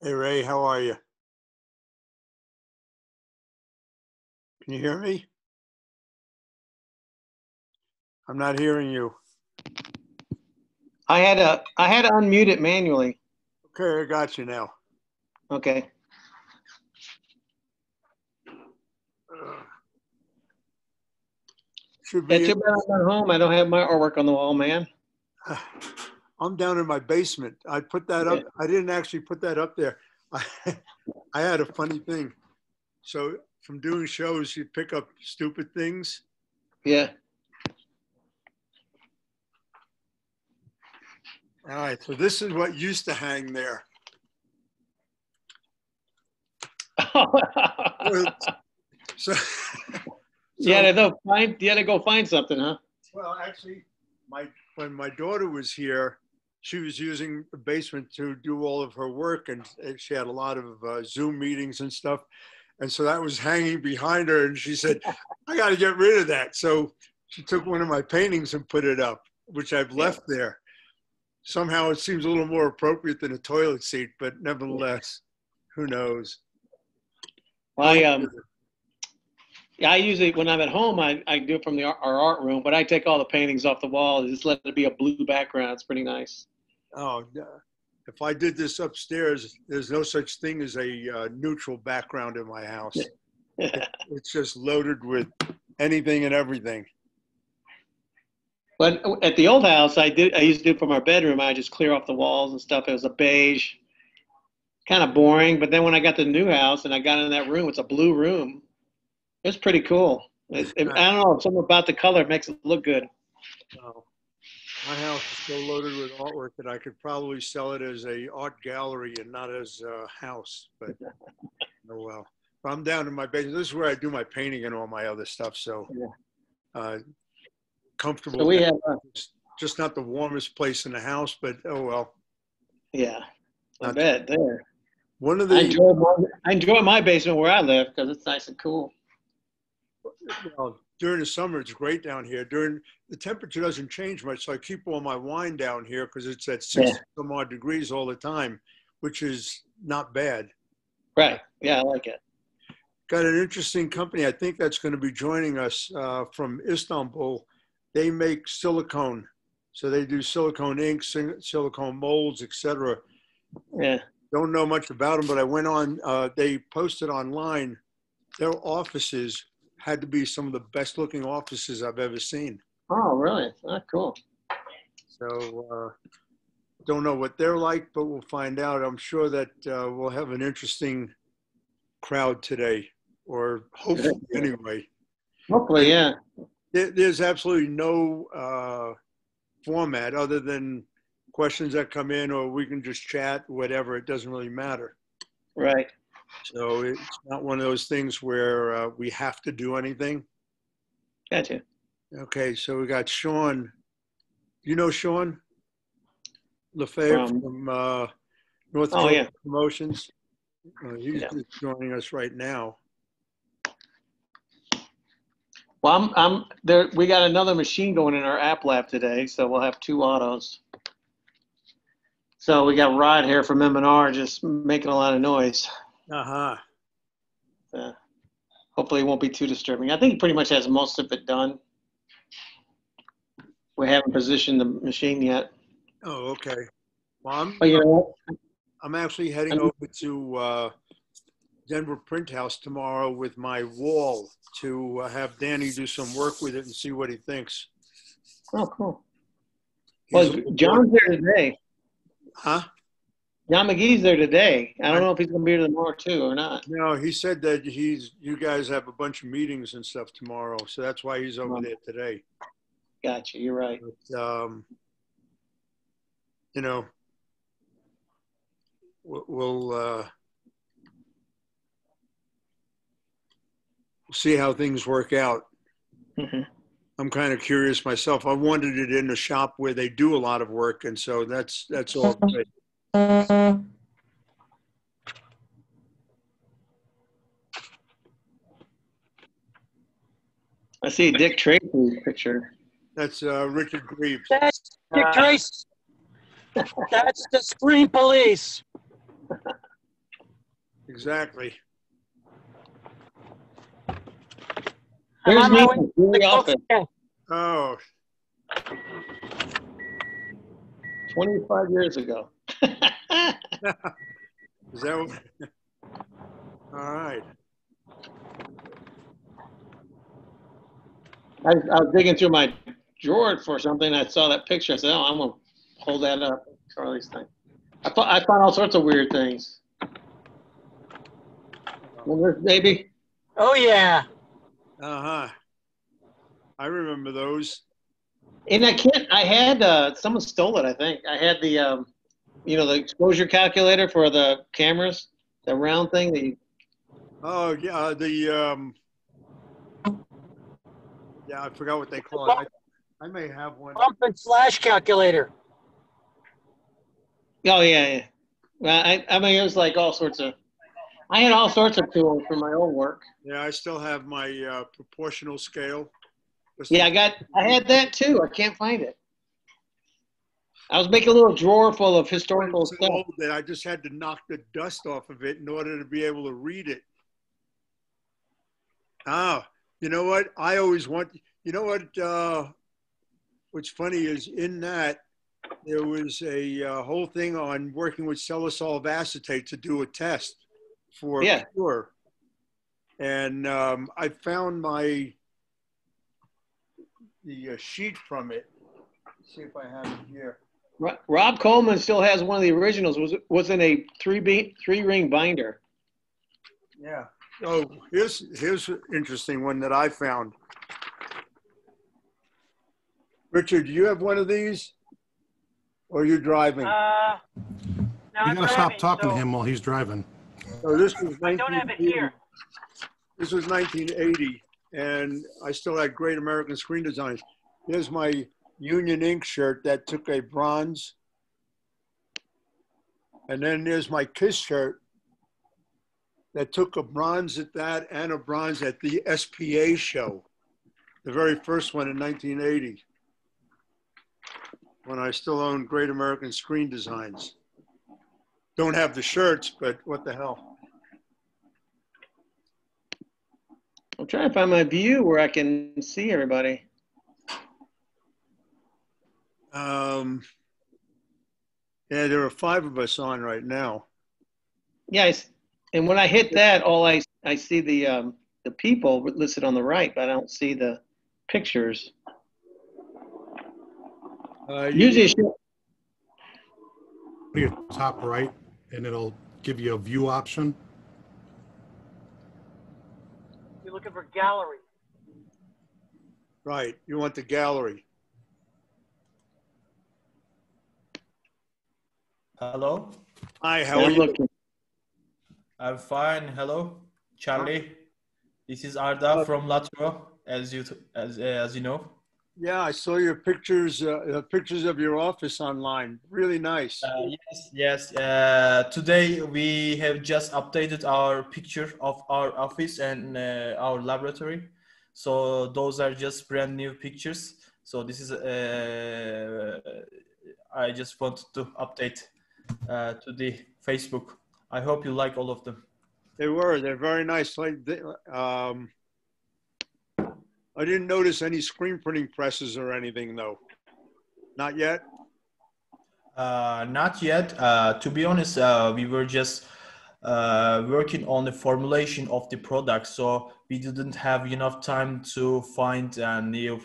Hey Ray, how are you? Can you hear me? I'm not hearing you. I had to unmute it manually. Okay, I got you now. Okay. Should Yeah, be. too bad I'm not home. I don't have my artwork on the wall, man. I'm down in my basement. I put that up. Yeah. I didn't actually put that up there. I, I had a funny thing. So from doing shows, you pick up stupid things. Yeah. All right. So this is what used to hang there. So, You had to go find something, huh? well, actually, when my daughter was here, she was using the basement to do all of her work, and she had a lot of Zoom meetings and stuff. And so that was hanging behind her, and she said, "I got to get rid of that." So she took one of my paintings and put it up, which I've left there. Somehow it seems a little more appropriate than a toilet seat, but nevertheless, who knows? Well, I usually, when I'm at home, I do it from our art room, but I take all the paintings off the wall and just let it be a blue background. It's pretty nice. Oh, if I did this upstairs, there's no such thing as a neutral background in my house. It's just loaded with anything and everything. But at the old house, I used to do it from our bedroom. I just clear off the walls and stuff. It was a beige, kind of boring. But then when I got to the new house and I got in that room, it's a blue room. It's pretty cool. I don't know, something about the color makes it look good. Oh, my house is so loaded with artwork that I could probably sell it as a art gallery and not as a house. But oh well. I'm down in my basement. This is where I do my painting and all my other stuff. So comfortable. So we have just not the warmest place in the house, but oh well. Yeah, I bet there. One of the I enjoy my basement where I live because it's nice and cool. Well, during the summer, it's great down here. During the temperature doesn't change much, so I keep all my wine down here because it's at 60 some odd degrees all the time, which is not bad. Right. Yeah, I like it. Got an interesting company. I think that's going to be joining us from Istanbul. They make silicone, so they do silicone ink, silicone molds, etc. Yeah. Don't know much about them, but I went on. They posted online. Their offices had to be some of the best looking offices I've ever seen. Oh, really? Oh, cool. So don't know what they're like, but we'll find out. I'm sure that we'll have an interesting crowd today, or hopefully anyway. Hopefully, yeah. There's absolutely no format other than questions that come in, or we can just chat, whatever. It doesn't really matter. Right. So it's not one of those things where we have to do anything. Gotcha. Okay, so we got Sean. You know Sean Lefebvre from North Coast Promotions? He's just joining us right now. Well, I'm there. We got another machine going in our app lab today, so we'll have 2 autos. So we got Rod here from M&R just making a lot of noise. Hopefully it won't be too disturbing. I think he pretty much has most of it done. We haven't positioned the machine yet. Oh, okay. Well, I'm actually heading over to Denver Print House tomorrow with my wall to have Danny do some work with it and see what he thinks. Oh, cool. Well, John's there today. Huh? John McGee's there today. I don't know if he's going to be here tomorrow too or not. No, he said that you guys have a bunch of meetings and stuff tomorrow, so that's why he's over there today. Gotcha. You're right. But, you know, we'll see how things work out. Mm-hmm. I'm kind of curious myself. I wanted it in a shop where they do a lot of work, and so that's all good. I see Dick Tracy's picture. That's Richard Greaves. That's Dick Tracy. That's the Screen Police. exactly. I'm Here's on me my way in to the the Coke office again. Oh, 25 years ago. is that what? All right. I was digging through my drawer for something. I saw that picture. I said, "Oh, I'm gonna hold that up." Charlie's thing. I found all sorts of weird things. Remember, baby? Oh yeah. Uh-huh. I remember those. And I had someone stole it. I think I had the the exposure calculator for the cameras, the round thing. Oh, yeah, yeah, I forgot what they call it. I may have one. Bump and flash calculator. Oh yeah. Well, I mean, it was like all sorts of. I had all sorts of tools for my own work. Yeah, I still have my proportional scale. Yeah, I had that too. I can't find it. I was making a little drawer full of historical So stuff. old that I just had to knock the dust off of it in order to be able to read it. Ah, you know what? I always want, you know what? What's funny is in that there was a whole thing on working with salicylic acetate to do a test for Yeah. cure. And I found the sheet from it. Let's see if I have it here. Rob Coleman still has one of the originals. Was in a three ring binder. Yeah. Oh, here's an interesting one that I found. Richard, do you have one of these? Or are you driving? Now You I'm gotta driving, stop talking so to him while he's driving. So this was I don't have it 1980. here. This was 1980, and I still had Great American Screen Designs. Here's my Union Ink shirt that took a bronze. And then there's my KISS shirt that took a bronze at that and a bronze at the SPA show, the very first one in 1980, when I still owned Great American Screen Designs. Don't have the shirts, but what the hell. I'm trying to find my view where I can see everybody. Yeah, there are 5 of us on right now. Yeah, and when I hit that, all I see the people listed on the right, but I don't see the pictures. Usually, Go to your top right, and it'll give you a view option. You're looking for gallery. Right, you want the gallery. Hello, Hi, how are I'm you? looking. I'm fine. Hello, Charlie. This is Arda from Latro, as you know. Yeah, I saw your pictures, pictures of your office online. Really nice. Yes. Today we have just updated our picture of our office and our laboratory. So those are just brand new pictures. So this is I just wanted to update to the Facebook. I hope you like all of them. They're very nice. I didn't notice any screen printing presses or anything though. Not yet? Not yet. To be honest, we were just working on the formulation of the product, so we didn't have enough time to find new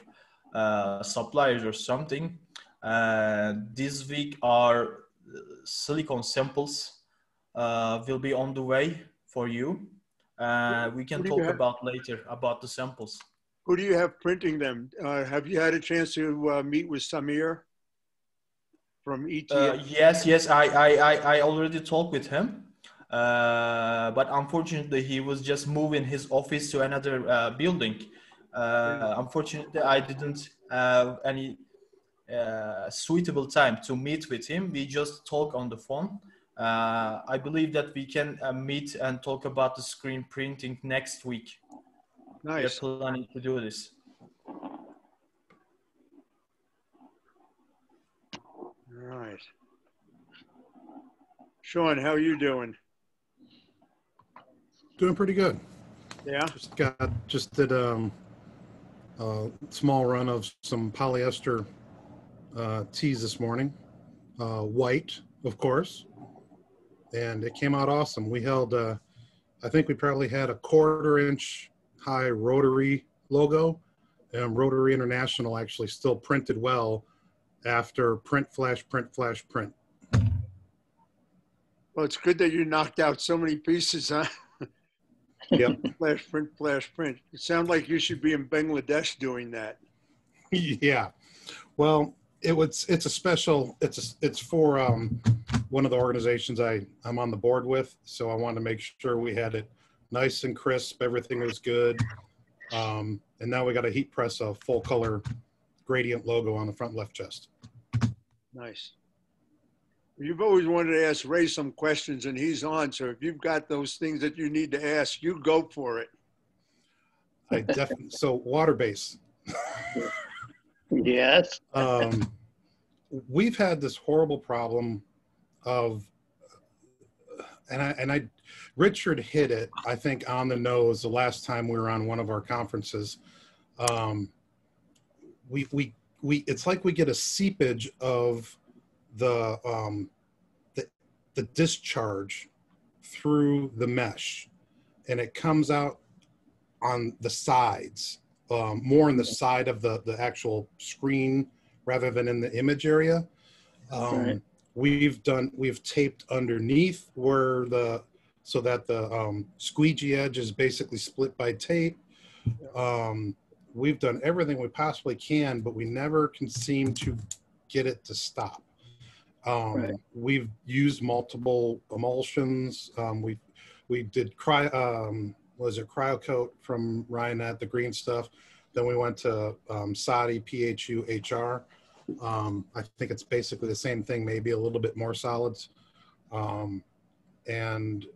suppliers or something. This week, our silicon samples will be on the way for you. We can talk about later about the samples. Who do you have printing them? Have you had a chance to meet with Samir from ETA? Yes, I already talked with him, but unfortunately he was just moving his office to another building. Unfortunately, I didn't have any suitable time to meet with him. We just talk on the phone. I believe that we can meet and talk about the screen printing next week. Nice. We're planning to do this. All right. Sean, how are you doing? Doing pretty good. Yeah. Just did a small run of some polyester tees this morning, white, of course, and it came out awesome. We held, I think we probably had a 1/4-inch high rotary logo, and Rotary International actually still printed well after print, flash, print, flash, print. Well, it's good that you knocked out so many pieces, huh? Yep. Flash print, flash print. It sounds like you should be in Bangladesh doing that. Yeah. Well, it's a special, it's for one of the organizations I'm on the board with. So I wanted to make sure we had it nice and crisp. Everything was good. And now we got to heat press a full color gradient logo on the front left chest. Nice. You've always wanted to ask Ray some questions, and he's on. So if you've got those things that you need to ask, you go for it. I definitely, so water base. Yes. We've had this horrible problem of, Richard hit it, I think, on the nose the last time we were on one of our conferences. It's like we get a seepage of the discharge through the mesh, and it comes out on the sides, more in the side of the actual screen rather than in the image area. Right. We've taped underneath so that the squeegee edge is basically split by tape. We've done everything we possibly can, but we never can seem to get it to stop. Right. We've used multiple emulsions. We did cryo coat from Ryanet, the green stuff. Then we went to Sadi PHU HR. I think it's basically the same thing, maybe a little bit more solids. And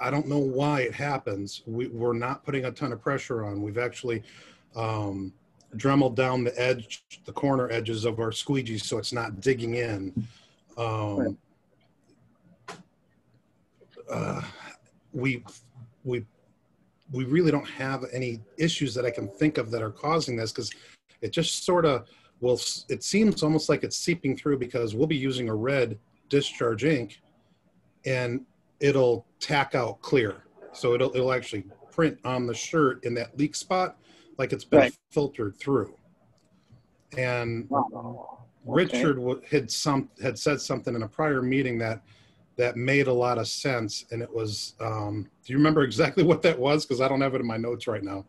I don't know why it happens. We're not putting a ton of pressure on. We've actually dremeled down the corner edges of our squeegees so it's not digging in. Right. We really don't have any issues that I can think of that are causing this, because it just sort of it seems almost like it's seeping through, because we'll be using a red discharge ink and it'll tack out clear. So it'll actually print on the shirt in that leak spot like it's been filtered through. And Richard had said something in a prior meeting that made a lot of sense, and it was, do you remember exactly what that was? Because I don't have it in my notes right now.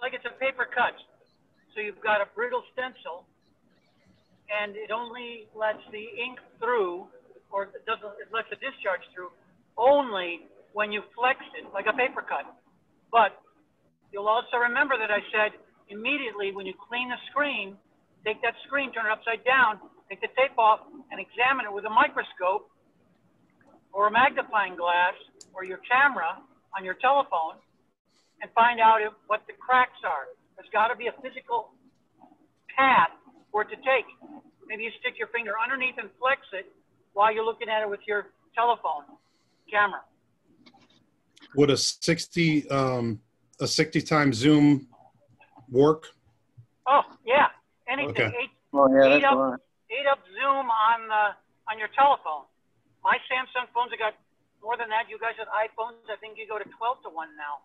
Like it's a paper cut. So you've got a brittle stencil, and it only lets the ink through, or it lets the discharge through only when you flex it, like a paper cut. But you'll also remember that I said immediately when you clean the screen, take that screen, turn it upside down, take the tape off, and examine it with a microscope or a magnifying glass or your camera on your telephone, and find out what the cracks are. There's got to be a physical path for it to take. Maybe you stick your finger underneath and flex it while you're looking at it with your telephone camera. Would a 60 times zoom work? Oh yeah, anything. Okay. Eight up zoom on your telephone. My Samsung phones have got more than that. You guys have iPhones. I think you go to 12 to 1 now.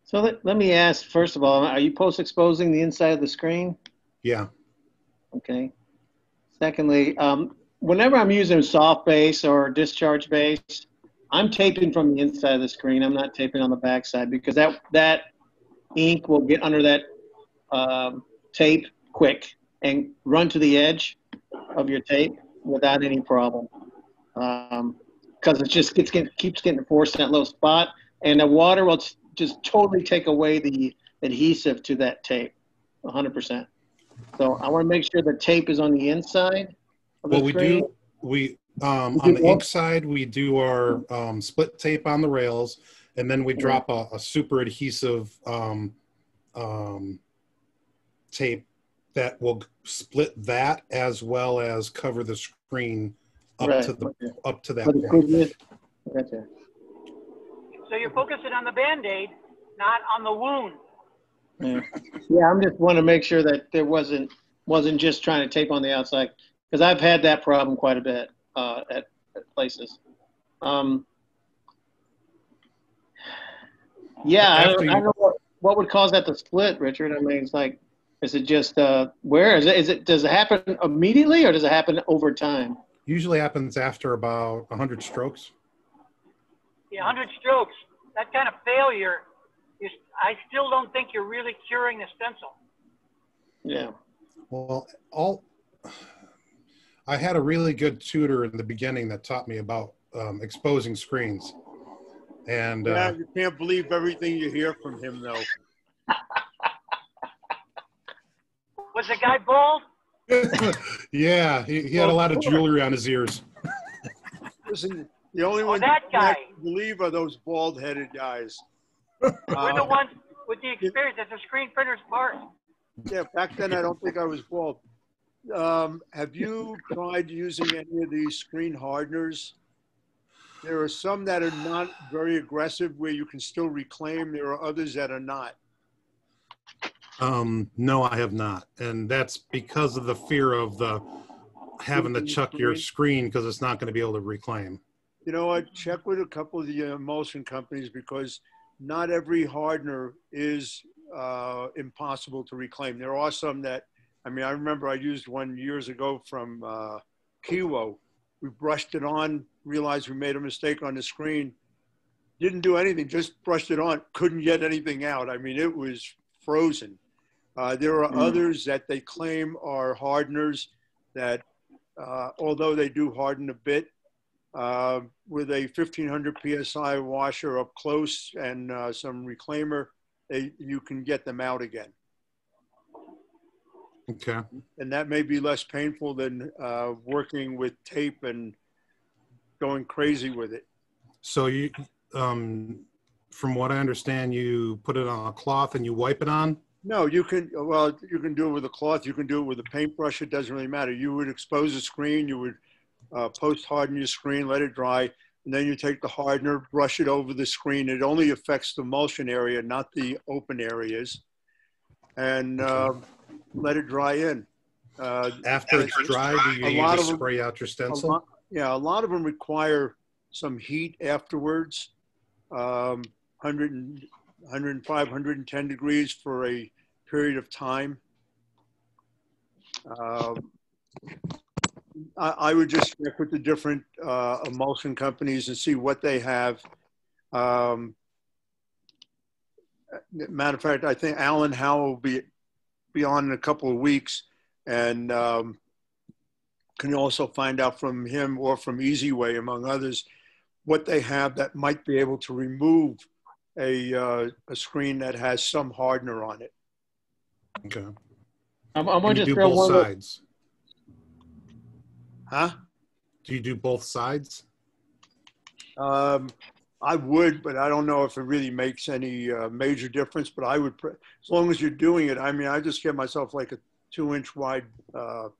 So let me ask, first of all, are you post-exposing the inside of the screen? Yeah. Okay. Secondly, whenever I'm using soft base or discharge base, I'm taping from the inside of the screen. I'm not taping on the back side, because that ink will get under that tape quick and run to the edge of your tape without any problem. Because it just keeps getting forced in that little spot, and the water will just totally take away the adhesive to that tape, 100%. So I want to make sure the tape is on the inside of the screen. On the ink side, we do our split tape on the rails, and then we drop a super adhesive tape that will split that as well as cover the screen up to that point. Gotcha. So you're focusing on the Band-Aid, not on the wound. Yeah, I'm just want to make sure that there wasn't just trying to tape on the outside, because I've had that problem quite a bit at places. Yeah, I don't know what would cause that to split, Richard. I mean, it's like, is it just where is it? Does it happen immediately, or does it happen over time? Usually happens after about 100 strokes. Yeah, 100 strokes. That kind of failure, I still don't think you're really curing the stencil. Yeah. Well, I had a really good tutor in the beginning that taught me about exposing screens. And yeah, you can't believe everything you hear from him, though. Was the guy bald? yeah, he had a lot of jewelry on his ears. Listen, the only one that guy. I can believe are those bald-headed guys. We're the ones with the experience. That's a screen printer's part. Yeah, back then I don't think I was bald. Have you tried using any of these screen hardeners? There are some that are not very aggressive where you can still reclaim. There are others that are not. No, I have not. And that's because of the fear of having to chuck your screen because it's not going to be able to reclaim. You know what? Check with a couple of the emulsion companies, because not every hardener is impossible to reclaim. There are some that, I mean, I remember I used one years ago from Kiwo. We brushed it on, realized we made a mistake on the screen, didn't do anything, just brushed it on, couldn't get anything out. I mean, it was frozen. There are others that they claim are hardeners that, although they do harden a bit, with a 1500 PSI washer up close and some reclaimer, you can get them out again. Okay. And that may be less painful than working with tape and going crazy with it. So you, from what I understand, you put it on a cloth and you wipe it on? No, you can, well, you can do it with a cloth. You can do it with a paintbrush. It doesn't really matter. You would expose the screen. You would post-harden your screen, let it dry, and then you take the hardener, brush it over the screen. It only affects the emulsion area, not the open areas. And let it dry in. After it's dry, do you just spray out your stencil? Yeah, a lot of them require some heat afterwards. 105, 110 degrees for a period of time. I would just check with the different emulsion companies and see what they have. Matter of fact, I think Alan Howe will be on in a couple of weeks, and can also find out from him or from Easyway, among others, what they have that might be able to remove a screen that has some hardener on it. Okay. I'm going to just do throw both one sides. Huh? Do you do both sides? I would, but I don't know if it really makes any major difference. But I would, as long as you're doing it. I mean, I just get myself like a 2-inch wide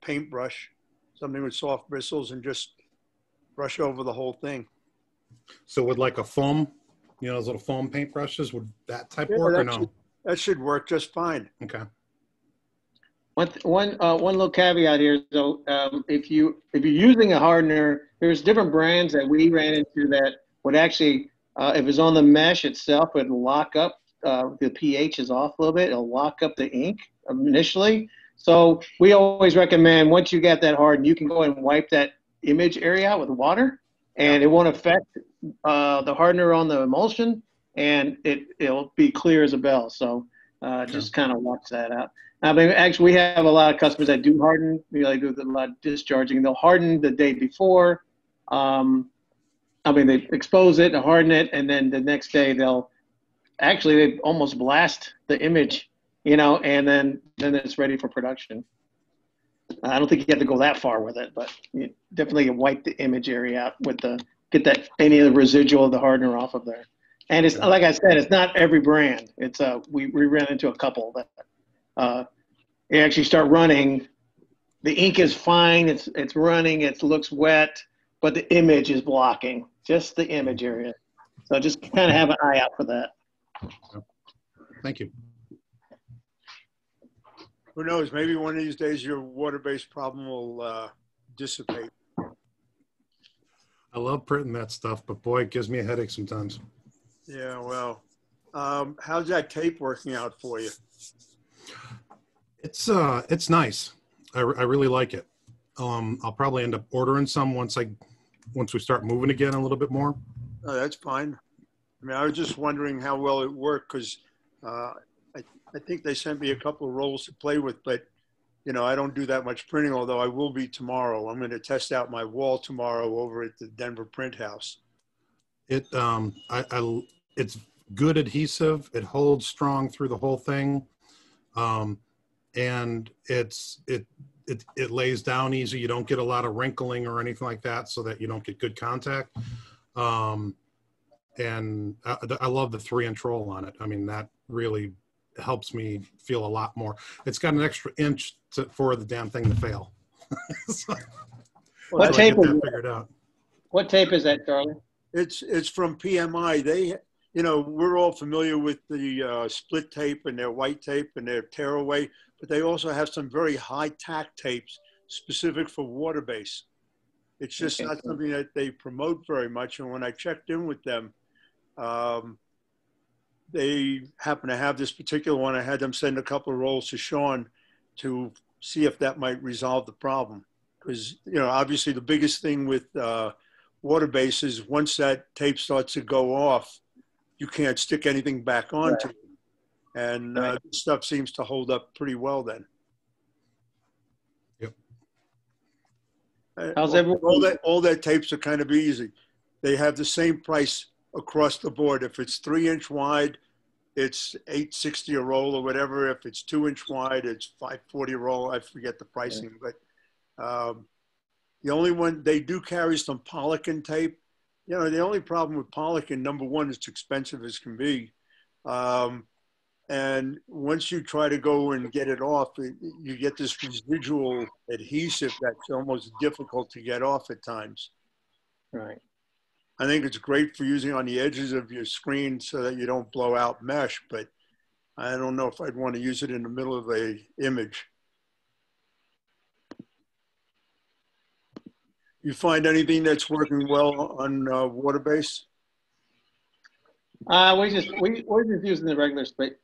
paintbrush, something with soft bristles, and just brush over the whole thing. So with like a foam, you know, those little foam paintbrushes, would that type work or no? That should work just fine. Okay. One little caveat here, though. If you're using a hardener, there's different brands that we ran into that would actually, if it's on the mesh itself, it would lock up. The pH is off a little bit. It'll lock up the ink initially. So we always recommend, once you get that hardened, you can go and wipe that image area out with water, and it won't affect the hardener on the emulsion, and it'll be clear as a bell. So just kind of watch that out. I mean, actually, we have a lot of customers that do harden. We like do a lot of discharging. They'll harden the day before. I mean, they expose it, harden it, and then the next day they almost blast the image, you know, and then it's ready for production. I don't think you have to go that far with it, but you definitely wipe the image area out with get any of the residual of the hardener off of there. And it's like I said, it's not every brand. It's we ran into a couple that you actually start running. The ink is fine. It's running. It looks wet, but the image is blocking. just the image area. So just kind of have an eye out for that. Thank you. Who knows? Maybe one of these days your water-based problem will dissipate. I love printing that stuff, but boy, it gives me a headache sometimes. Yeah, well, how's that tape working out for you? It's nice. I really like it. I'll probably end up ordering some once we start moving again a little bit more. Oh, that's fine. I mean, I was just wondering how well it worked because I think they sent me a couple of rolls to play with, but you know, I don't do that much printing, although I will be tomorrow. I'm going to test out my wall tomorrow over at the Denver Print House. It's good adhesive. It holds strong through the whole thing. And it lays down easy. You don't get a lot of wrinkling or anything like that, so that you don't get good contact. And I love the 3-inch roll on it. I mean, that really helps me feel a lot more. It's got an extra inch for the damn thing to fail. So, what tape is figured out. What tape is that, Charlie? It's from PMI. They, you know, we're all familiar with the split tape and their white tape and their tearaway, but they also have some very high tack tapes specific for water base. It's just not something that they promote very much. And when I checked in with them, they happen to have this particular one. I had them send a couple of rolls to Sean to see if that might resolve the problem. Because, you know, obviously the biggest thing with water base is once that tape starts to go off, you can't stick anything back onto it. And this stuff seems to hold up pretty well then. Yep. How's everyone? All their tapes are kind of easy. They have the same price across the board. If it's 3-inch wide, it's $8.60 a roll or whatever. If it's 2-inch wide, it's $5.40 a roll. I forget the pricing, but the only one, they do carry some Polican tape. You know, the only problem with Polican, number one, it's expensive as can be. And once you try to go and get it off, you get this residual adhesive that's almost difficult to get off at times. Right. I think it's great for using on the edges of your screen so that you don't blow out mesh, but I don't know if I'd want to use it in the middle of a image. You find anything that's working well on water base? We're just using the regular split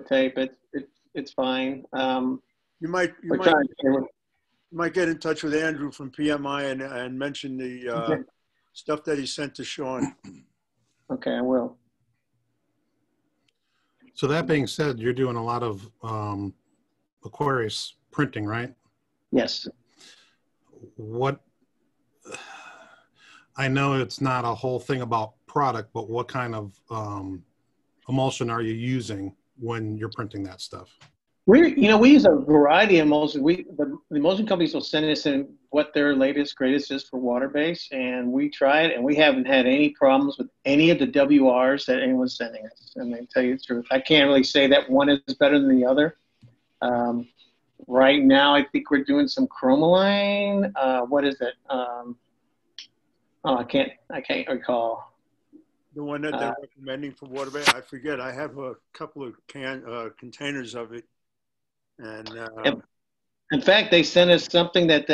tape. It's fine. You might get in touch with Andrew from PMI and mention the stuff that he sent to Sean. Okay, I will. So that being said, you're doing a lot of Aquarius printing, right? Yes. I know it's not a whole thing about product, but what kind of emulsion are you using when you're printing that stuff? We use a variety of emulsion. The emulsion companies will send us in what their latest, greatest is for water base, and we try it, and we haven't had any problems with any of the WRs that anyone's sending us. And they tell you the truth. I can't really say that one is better than the other. Right now, I think we're doing some Chromoline. What is it? I can't recall. The one that they're recommending for water base, I forget. I have a couple of containers of it. And in fact, they sent us something that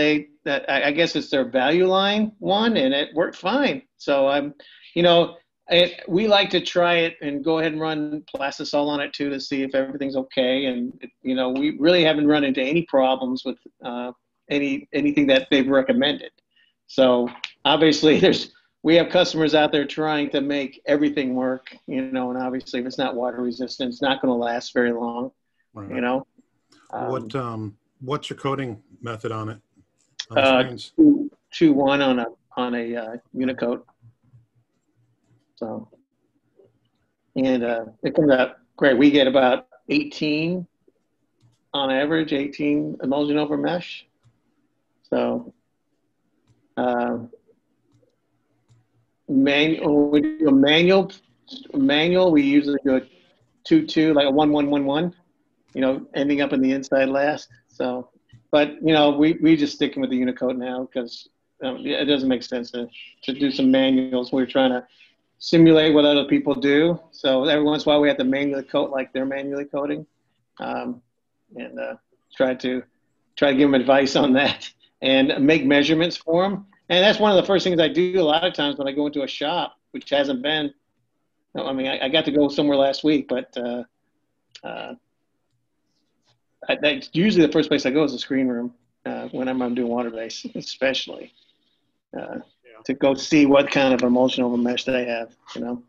I guess it's their value line one, and it worked fine. So we like to try it and go ahead and run plastisol on it too to see if everything's okay. And we really haven't run into any problems with anything that they've recommended. So obviously we have customers out there trying to make everything work, and obviously if it's not water resistant, it's not going to last very long, right. What's your coating method on it? 2-1 on a Unicoat. So, and it comes out great. We get about 18 on average, 18 emulsion over mesh. So, manual, we usually do a 2-2, like a 1-1-1-1, ending up in the inside last. So, but we just sticking with the Unicoat now because yeah, it doesn't make sense to do some manuals. We're trying to simulate what other people do. So every once in a while we have to manually code like they're manually coding, and try to give them advice on that and make measurements for them. And that's one of the first things I do a lot of times when I go into a shop, which hasn't been. I mean, I got to go somewhere last week, but that's usually the first place I go is the screen room when I'm doing water base, especially to go see what kind of emulsion over mesh they have, you know.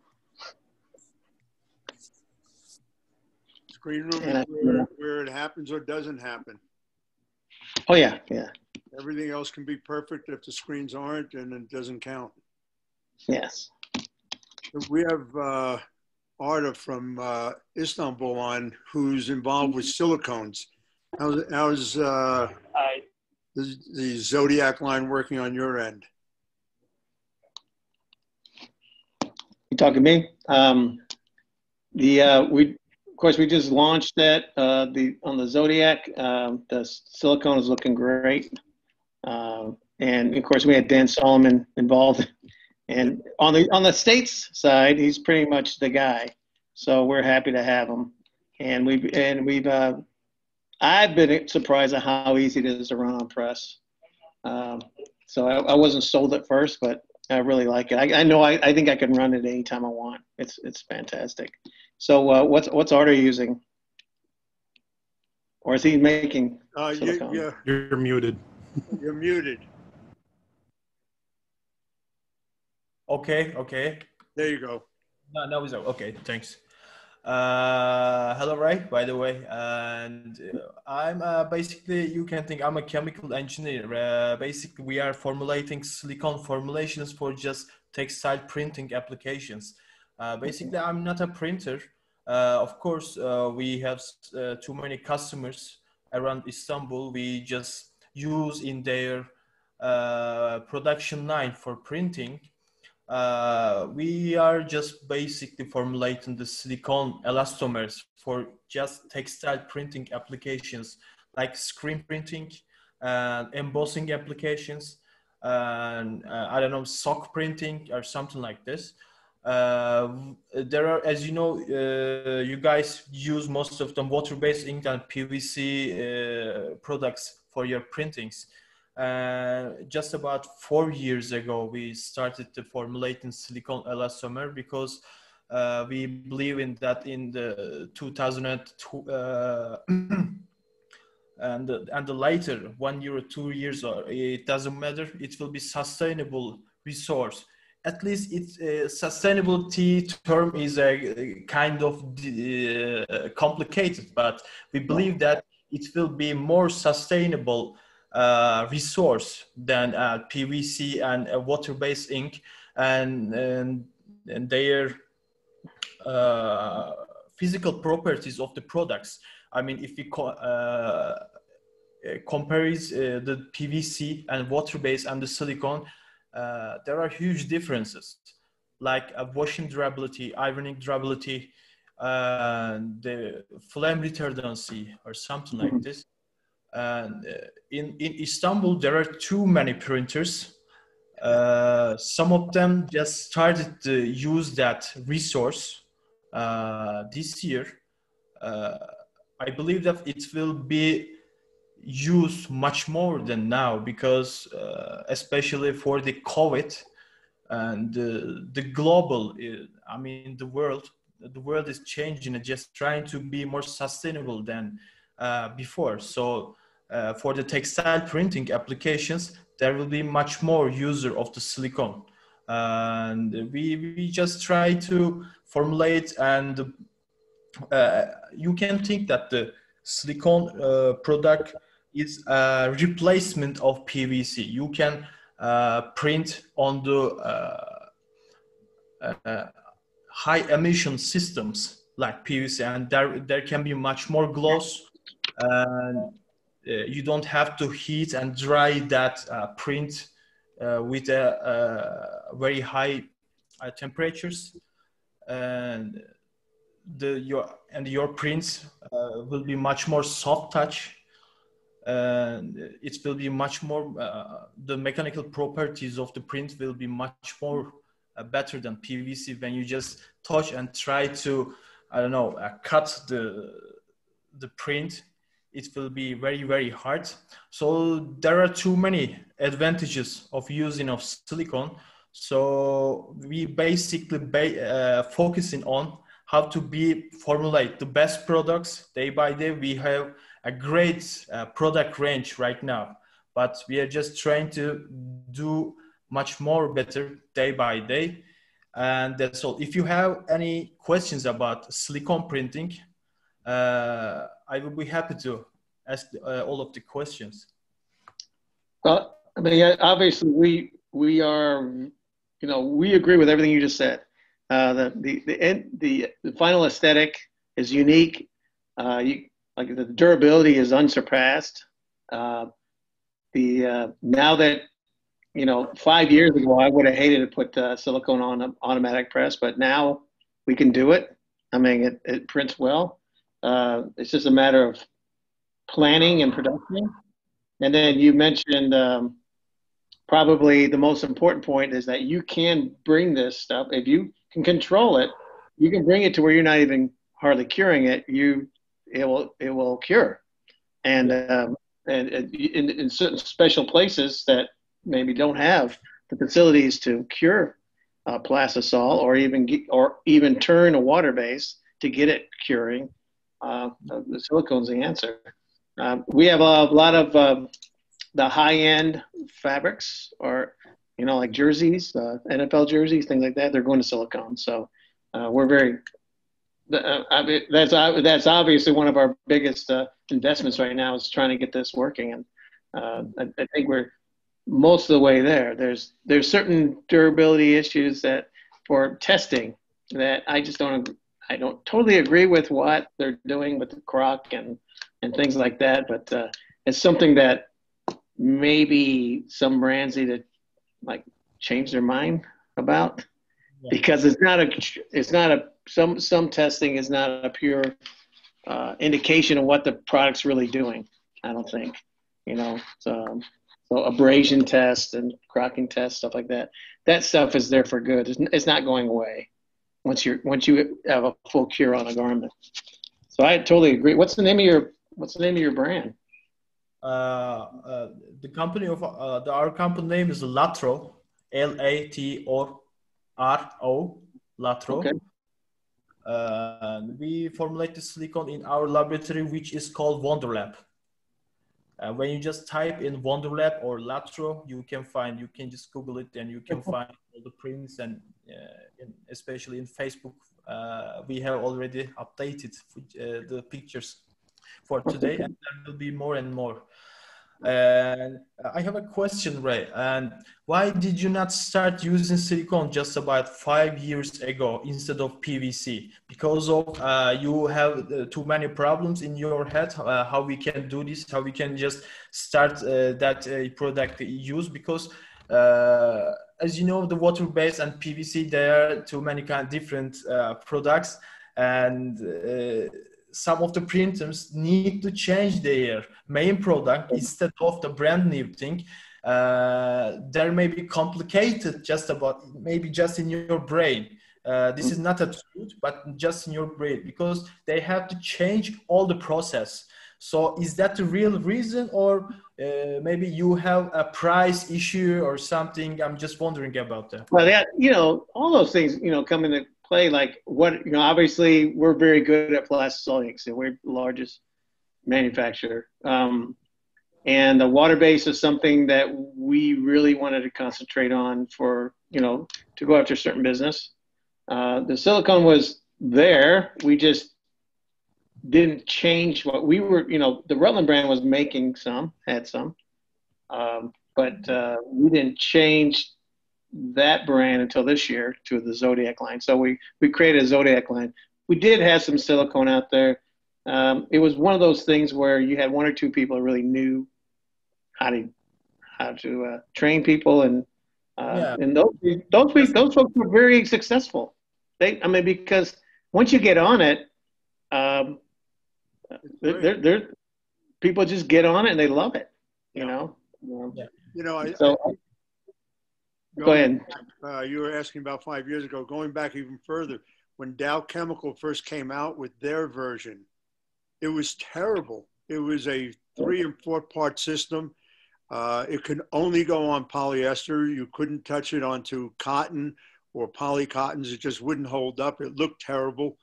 Screen room is where it happens or doesn't happen. Oh yeah, yeah. Everything else can be perfect if the screens aren't, and it doesn't count. Yes. We have Arda from Istanbul on, who's involved with silicones. How's the Zodiac line working on your end? You talking to me? Of course, we just launched that on the Zodiac. The silicone is looking great, and of course we had Dan Solomon involved. And on the States side, he's pretty much the guy. So we're happy to have him. And I've been surprised at how easy it is to run on press. So I wasn't sold at first, but I really like it. I think I can run it anytime I want. It's fantastic. So what's Arda using? Or is he making silicone? Yeah. You're muted. You're muted. Okay. There you go. No, it's okay. Thanks. Hello, Ray, by the way. And I'm basically, you can think I'm a chemical engineer. Basically, we are formulating silicone formulations for just textile printing applications. Basically, I'm not a printer. Of course, we have too many customers around Istanbul. We just use in their production line for printing. We are just basically formulating the silicone elastomers for just textile printing applications like screen printing and embossing applications and I don't know, sock printing or something like this. There are, as you know, you guys use most of them water-based ink and PVC products for your printings. Just about 4 years ago, we started to formulate in silicone elastomer because we believe in that in the 2002 and the later 1 year or 2 years, or it doesn't matter, it will be sustainable resource. At least it's sustainability term is a kind of complicated, but we believe that it will be more sustainable resource than PVC and water-based ink, and their physical properties of the products. I mean, if we compare the PVC and water-based and the silicone, there are huge differences, like washing durability, ironing durability, the flame retardancy, or something like this. And in Istanbul, there are too many printers. Some of them just started to use that resource this year. I believe that it will be used much more than now because especially for the COVID and the global, I mean, the world is changing and just trying to be more sustainable than before. So for the textile printing applications, there will be much more user of the silicone. And we just try to formulate, and you can think that the silicone product is a replacement of PVC. You can print on the high emission systems like PVC, and there can be much more gloss, and you don't have to heat and dry that print with very high temperatures, and your prints will be much more soft touch. it will be much more, the mechanical properties of the print will be much more better than PVC. When you just touch and try to, I don't know, cut the print, it will be very, very hard. So there are too many advantages of using of silicone. So we basically focusing on how to formulate the best products day by day. We have a great product range right now, but we are just trying to do much more better day by day. And that's all. If you have any questions about silicone printing, I will be happy to ask all of the questions. Well, I mean, yeah, obviously we are, you know, we agree with everything you just said. The final aesthetic is unique. Like the durability is unsurpassed. Now that, you know, 5 years ago I would have hated to put silicone on an automatic press, but now we can do it. I mean, it prints well. It's just a matter of planning and production. And then you mentioned probably the most important point is that you can bring this stuff, if you can control it, you can bring it to where you're not even hardly curing it. It will cure. And in certain special places that maybe don't have the facilities to cure plastisol or even turn a water base to get it curing, the silicone's the answer. We have a lot of the high-end fabrics, or, you know, like jerseys, NFL jerseys, things like that. They're going to silicone. So we're very. I mean, that's obviously one of our biggest investments right now is trying to get this working, and I think we're most of the way there. There's certain durability issues that for testing that I don't totally agree with what they're doing with the croc and things like that, but it's something that maybe some brands need to like change their mind about, because some testing is not a pure indication of what the product's really doing. I don't think, you know, so abrasion test and crocking test, stuff like that. That stuff is there for good. It's not going away once you have a full cure on a garment. So I totally agree. What's the name of your brand? The company of our company name is Latro, Latoro, Latro. Okay. We formulate the silicone in our laboratory, which is called Wonderlab. When you just type in Wonderlab or Latro, you can just Google it and you can find all the prints, and especially in Facebook, we have already updated the pictures for today, and there will be more and more. And I have a question, Ray. And why did you not start using silicone just about 5 years ago instead of PVC? Because of you have too many problems in your head. How we can do this? How we can just start that product use? Because as you know, the water-based and PVC, there are too many kind of different products, and some of the printers need to change their main product instead of the brand new thing. There may be complicated just in your brain. This is not a truth, but just in your brain, because they have to change all the process. So is that the real reason, or maybe you have a price issue or something? I'm just wondering about that. Well, yeah, you know, all those things, you know, come into play. Like what, you know, obviously we're very good at plastisol inks, and we're the largest manufacturer. And the water base is something that we really wanted to concentrate on for, you know, to go after certain business. The silicone was there. We just didn't change what we were, you know, the Rutland brand was making had some, but we didn't change that brand until this year to the Zodiac line. So we created a Zodiac line. We did have some silicone out there. It was one of those things where you had one or two people who really knew how to train people, and those folks were very successful. Because once you get on it, people just get on it and they love it. You Yeah. know. Yeah. You know, Go ahead. You were asking about 5 years ago, going back even further, when Dow Chemical first came out with their version, it was terrible. It was a 3 and 4 part system. It could only go on polyester. You couldn't touch it onto cotton or polycottons. It just wouldn't hold up. It looked terrible.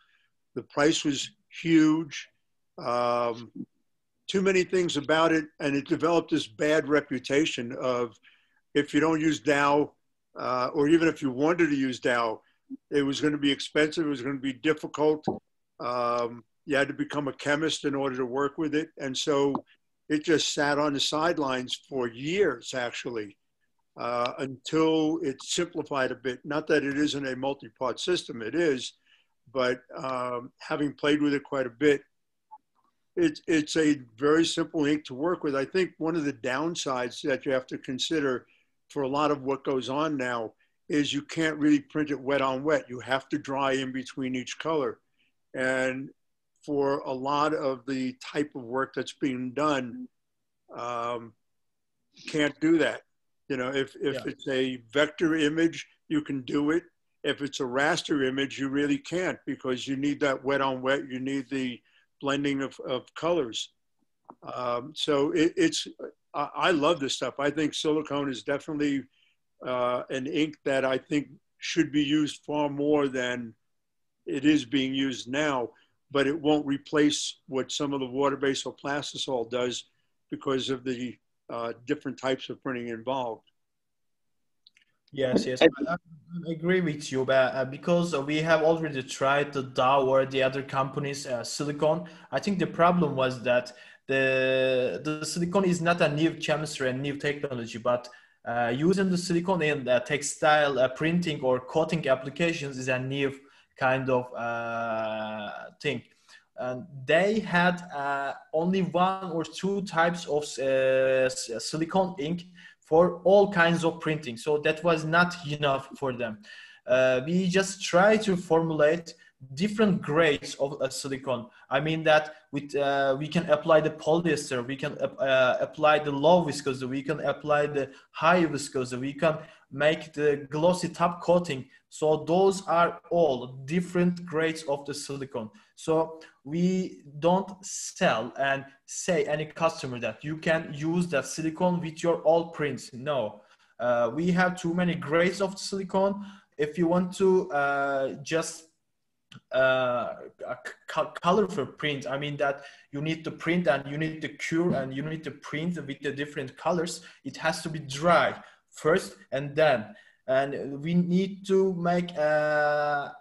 The price was huge. Too many things about it. And it developed this bad reputation of, if you don't use Dow, or even if you wanted to use Dow, it was going to be expensive. It was going to be difficult. You had to become a chemist in order to work with it. And so it just sat on the sidelines for years, actually, until it simplified a bit. Not that it isn't a multi-part system, it is, but having played with it quite a bit, it's a very simple ink to work with. I think one of the downsides that you have to consider for a lot of what goes on now is you can't really print it wet on wet. You have to dry in between each color. And for a lot of the type of work that's being done, you can't do that. You know, if it's a vector image, you can do it. If it's a raster image, you really can't, because you need that wet on wet. You need the blending of colors. So I love this stuff. I think silicone is definitely an ink that I think should be used far more than it is being used now, but it won't replace what some of the water-based or plastisol does because of the different types of printing involved. Yes, I agree with you, but because we have already tried the Dow or the other companies' silicone, I think the problem was that the silicone is not a new chemistry and new technology, but using the silicone in textile printing or coating applications is a new kind of thing. And they had only 1 or 2 types of silicone ink for all kinds of printing. So that was not enough for them. We just try to formulate different grades of silicone. I mean that with we can apply the polyester, we can apply the low viscosity, we can apply the high viscosity, we can make the glossy top coating. So those are all different grades of the silicone. So we don't sell and say any customer that you can use that silicone with your all prints. No, we have too many grades of silicone. If you want to just a colorful print, I mean that you need to print and you need to cure and you need to print with the different colors. It has to be dry first and then. And we need to make the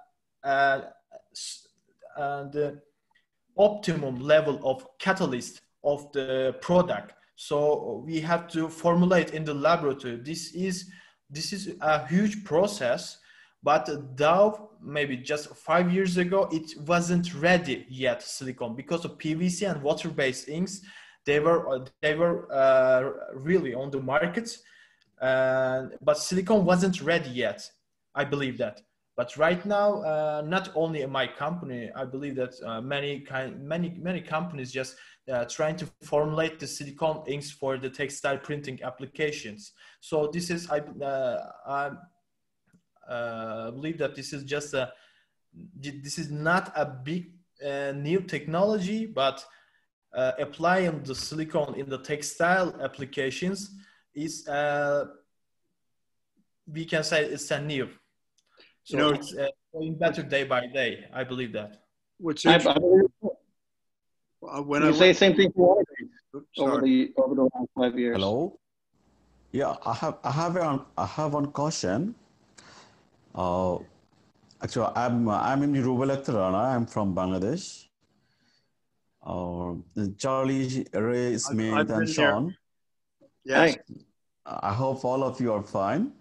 optimum level of catalyst of the product. So we have to formulate in the laboratory. This is a huge process, but Dow, maybe just 5 years ago, it wasn't ready yet, silicone, because of PVC and water-based inks. They were really on the market. But silicone wasn't ready yet. I believe that. But right now, not only in my company, I believe that many companies just trying to formulate the silicone inks for the textile printing applications. So this is I believe that this is just this is not a big new technology, but applying the silicone in the textile applications is we can say it's a new. So you know, it's going better day by day. I believe that. What's interesting? When you say the same thing for over the last 5 years. Hello. Yeah, I have one question. Actually, I'm in Rubalektarana. I'm from Bangladesh. Charlie, Ray, Smith, and Sean. Yes. I hope all of you are fine.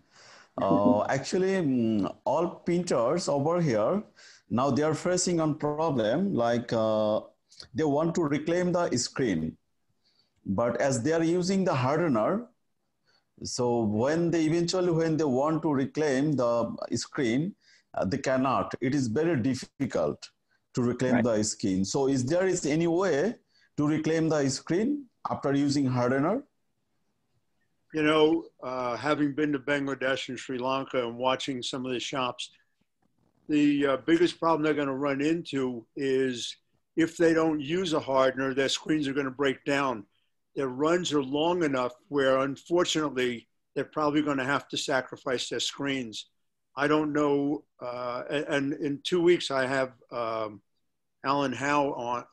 Actually, all printers over here, now they are facing a problem like they want to reclaim the screen. But as they are using the hardener, so when they want to reclaim the screen, they cannot. It is very difficult to reclaim the skin. So is there any way to reclaim the screen after using hardener? You know, having been to Bangladesh and Sri Lanka and watching some of the shops, the biggest problem they're going to run into is if they don't use a hardener, their screens are going to break down. Their runs are long enough where, unfortunately, they're probably going to have to sacrifice their screens. I don't know. And in 2 weeks, I have Alan Howe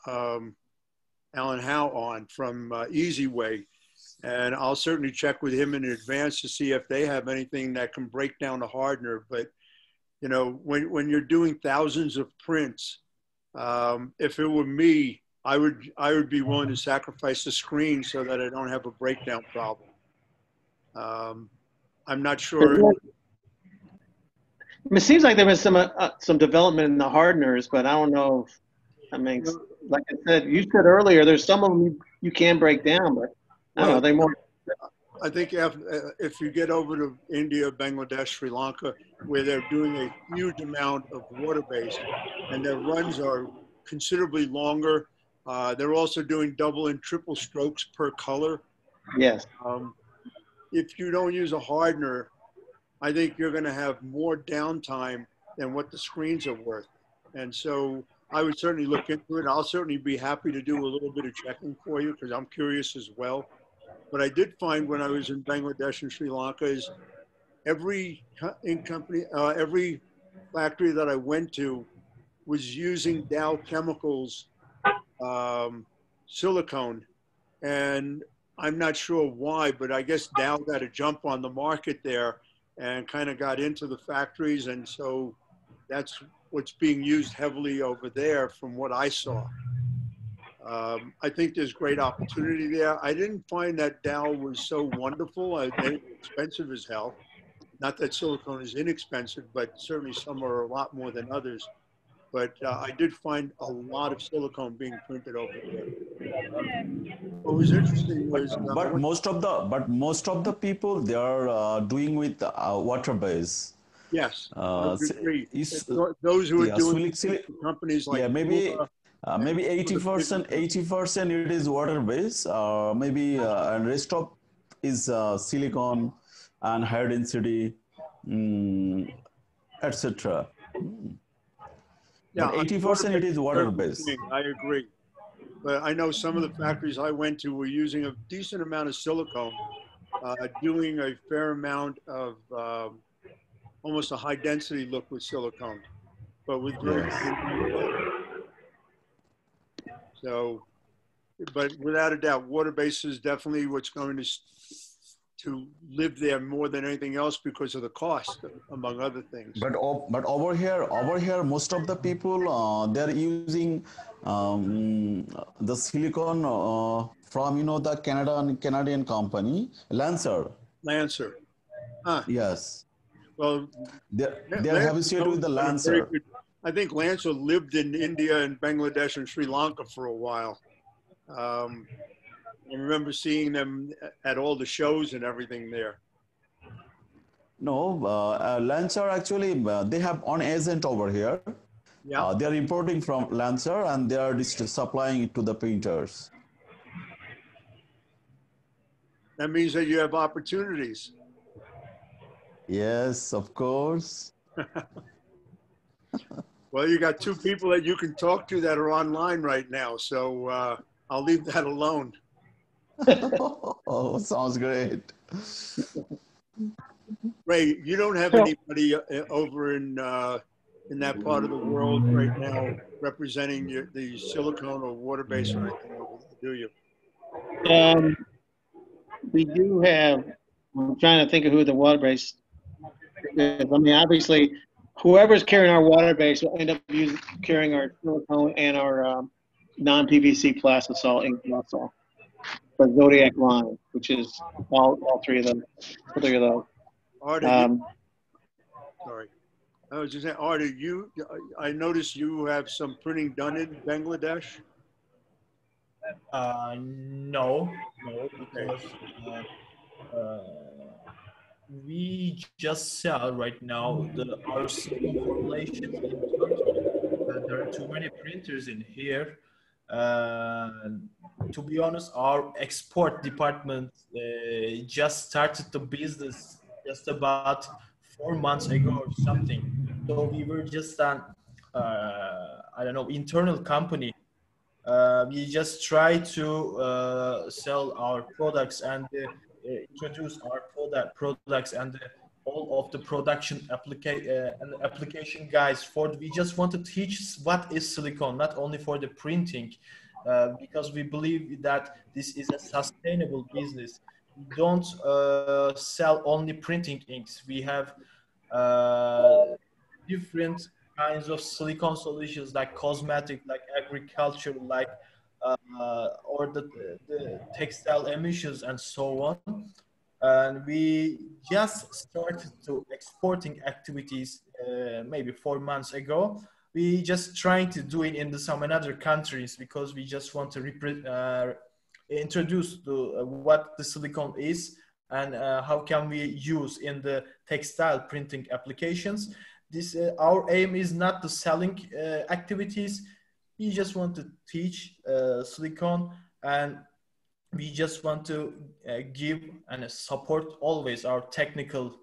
on from Easy Way. And I'll certainly check with him in advance to see if they have anything that can break down a hardener. But, you know, when you're doing thousands of prints, if it were me, I would be willing to sacrifice the screen so that I don't have a breakdown problem. I'm not sure. It seems like there was some development in the hardeners, but I don't know if that makes, like I said, you said earlier, there's some of them you can break down, but I don't know, they more. I think if you get over to India, Bangladesh, Sri Lanka, where they're doing a huge amount of water-based and their runs are considerably longer, they're also doing double and triple strokes per color. Yes. If you don't use a hardener, I think you're going to have more downtime than what the screens are worth. And so I would certainly look into it. I'll certainly be happy to do a little bit of checking for you because I'm curious as well. What I did find when I was in Bangladesh and Sri Lanka is every every factory that I went to was using Dow Chemicals silicone. And I'm not sure why, but I guess Dow got a jump on the market there and kind of got into the factories. And so that's what's being used heavily over there from what I saw. I think there's great opportunity there. I didn't find that Dow was so wonderful. They're expensive as hell. Not that silicone is inexpensive, but certainly some are a lot more than others. But I did find a lot of silicone being printed over there. What was interesting was, but most of the people they are doing with water base. Yes, I would agree. Those who are doing companies like maybe 80% it is water base. Maybe and rest of is silicon and higher density, etc. Yeah, but 80% it is water based. I agree. But I know some of the factories I went to were using a decent amount of silicone, doing a fair amount of almost a high density look with silicone, but with very so, but without a doubt, water base is definitely what's going to live there more than anything else because of the cost, among other things. But over here, most of the people they're using the silicone from the Canadian company Lancer. Lancer. Huh. Yes. Well, they're habituated with the Lancer. I think Lancer lived in India and Bangladesh and Sri Lanka for a while. I remember seeing them at all the shows and everything there. No, Lancer actually, they have on agent over here. Yeah. They are importing from Lancer and they are supplying it to the printers. That means that you have opportunities. Yes, of course. Well, you got two people that you can talk to that are online right now, so I'll leave that alone. Oh, sounds great. Ray, you don't have anybody over in that part of the world right now representing the silicone or water-based or anything over there, do you? We do have, I'm trying to think of who the water-based is. I mean, obviously, whoever's carrying our water-based will end up carrying our silicone and our non-PVC plastisol ink plastisol. The Zodiac line, which is all three of them. Artie, sorry. I was just saying, Artie, I noticed you have some printing done in Bangladesh? No, because we just sell right now our silicone formulations in Turkey. There are too many printers in here. to be honest, our export department just started the business just about 4 months ago or something. So we were just an, I don't know, internal company. We just try to sell our products and introduce our products and all of the production and application guys for. We just want to teach what is silicon, not only for the printing, because we believe that this is a sustainable business. We don't sell only printing inks. We have different kinds of silicon solutions like cosmetic, like agriculture, like or the textile emissions and so on. And we just started to exporting activities maybe 4 months ago. We just trying to do it in some another countries because we just want to introduce what the silicon is and how can we use in the textile printing applications. This our aim is not the selling activities. We just want to teach silicon, and we just want to give and support always our technical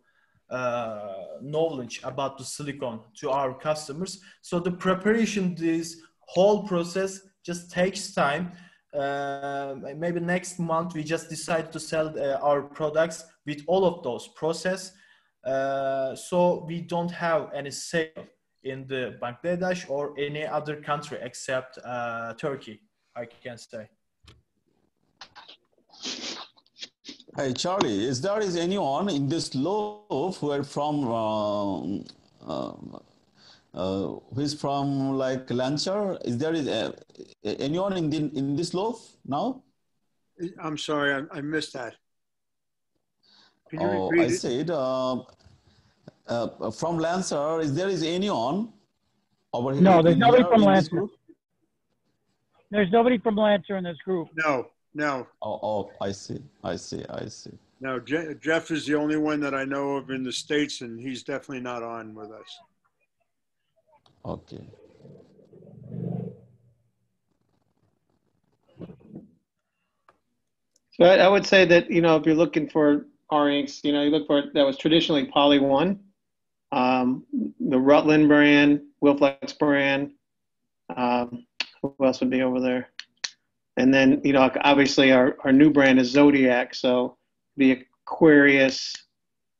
knowledge about the silicon to our customers. So the preparation, this whole process just takes time. Maybe next month we just decide to sell our products with all of those process. So we don't have any sale in the Bangladesh or any other country except Turkey, I can say. Hey Charlie, is there anyone in this loaf who are from who is from like Lancer? Is there anyone in this loaf now? I'm sorry, I missed that. Can you Oh, repeat I it? said from Lancer. Is there anyone over here? No, there's nobody from in this Lancer. group? There's nobody from Lancer in this group. No. Oh, I see. No, Jeff is the only one that I know of in the States, and he's definitely not on with us. Okay. So I would say that, you know, if you're looking for our inks, you know, you look for that was traditionally Poly One, the Rutland brand, Wilflex brand. Who else would be over there? And then, you know, obviously our new brand is Zodiac. So the Aquarius,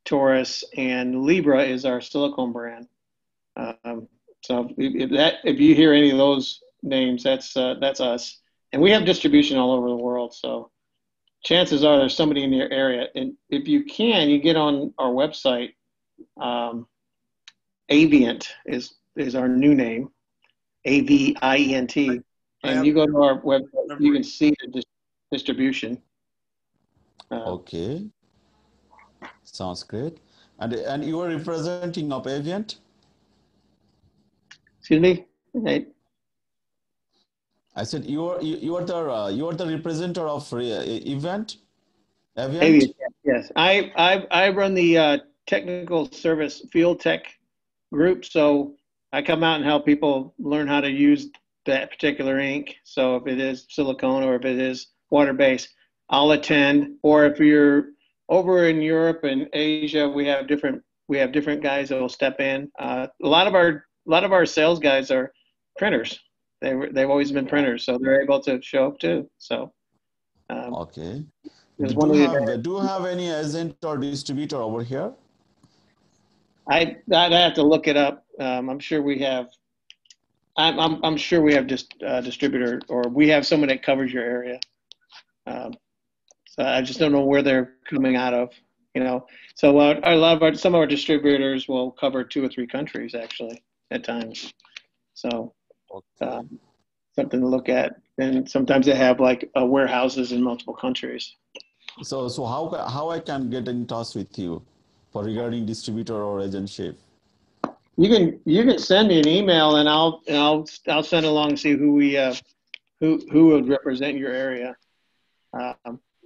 Taurus, and Libra is our silicone brand. So if you hear any of those names, that's us. And we have distribution all over the world. So chances are there's somebody in your area. And if you can, you get on our website. Avient is our new name, Avient. And you go to our website, you can see the distribution. Okay, sounds great. And you are representing of Avient? Excuse me? Right. I said you are the representative of Avient? Avient, yes. I run the technical service field tech group, so I come out and help people learn how to use that particular ink. So if it is silicone or if it is water-based, I'll attend. Or if you're over in Europe and Asia, we have different guys that will step in. A lot of our sales guys are printers. They've always been printers, so they're able to show up too. So okay. Do you have any agent or distributor over here? I'd have to look it up. I'm sure we have. I'm sure we have just distributor, or we have someone that covers your area. So I just don't know where they're coming out of. You know, so some of our distributors will cover 2 or 3 countries actually at times. So something to look at. And sometimes they have like warehouses in multiple countries. So how I can get in touch with you for regarding distributor or agentship? You can send me an email and I'll send along and see who would represent your area.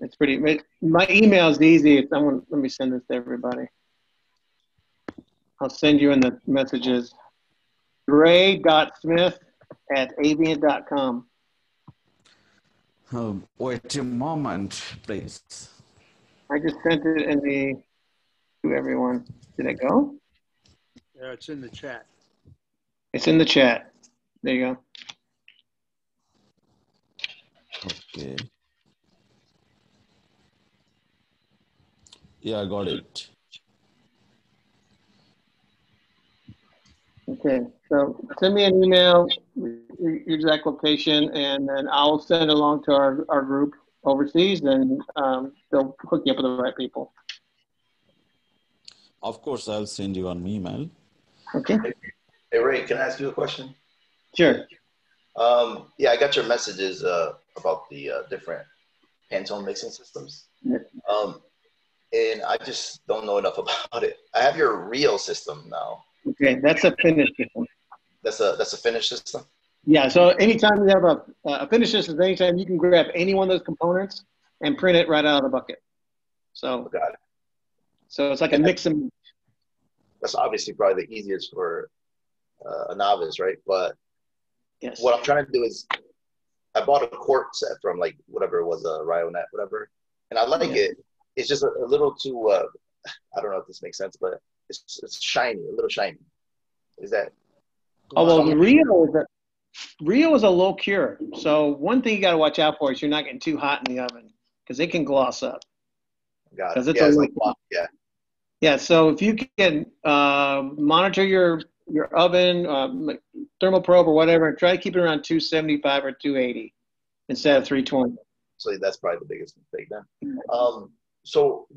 It's pretty. My email is easy. Let me send this to everybody. I'll send you in the messages. Gray.smith@avient.com. Wait a moment, please. I just sent it in the to everyone. Did it go? Yeah, it's in the chat. It's in the chat. There you go. Okay. Yeah, I got it. Okay, so send me an email, your exact location, and then I'll send it along to our group overseas, and they'll hook you up with the right people. Of course, I'll send you an email. Okay, Hey Ray, can I ask you a question? sure. Yeah, I got your messages about the different Pantone mixing systems. And I just don't know enough about it. I have your Rio system now. Okay, that's a finished system. That's a finished system. Yeah, so anytime you have a finished system, anytime you can grab any one of those components and print it right out of the bucket. So, Got it. so it's like a mix and That's obviously probably the easiest for a novice, right? But yes. what I'm trying to do is, I bought a quart set from like whatever it was, a Rionet, whatever, and I like it. It's just a little too. I don't know if this makes sense, but it's shiny, a little shiny. Is that? Oh well, the Rio is a low cure. So one thing you got to watch out for is you're not getting too hot in the oven because it can gloss up. Got it. It's Yeah, it's like yeah. Yeah, so if you can monitor your oven, thermal probe or whatever, and try to keep it around 275 or 280 instead of 320. So that's probably the biggest mistake then. So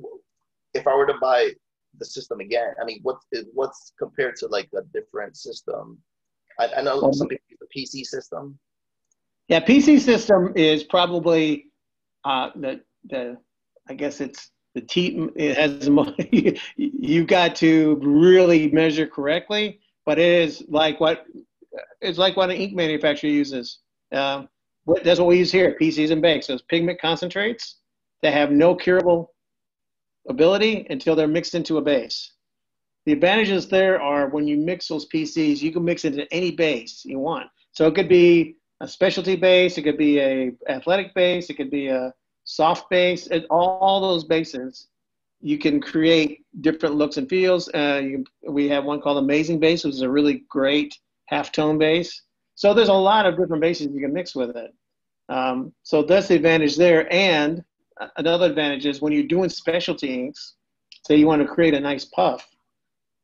if I were to buy the system again, I mean, what's compared to like a different system? I know some people use the PC system. Yeah, PC system is probably the I guess it's the T. It has you got to really measure correctly, but it is like what an ink manufacturer uses. That's what we use here, PCs and bakes. Those pigment concentrates that have no curable ability until they're mixed into a base. The advantages there are when you mix those PCs, you can mix into any base you want. So it could be a specialty base, it could be a athletic base, it could be a soft base. All those bases, you can create different looks and feels. We have one called Amazing Base, which is a really great halftone base. So there's a lot of different bases you can mix with it. So that's the advantage there. And another advantage is when you're doing specialty inks, say you want to create a nice puff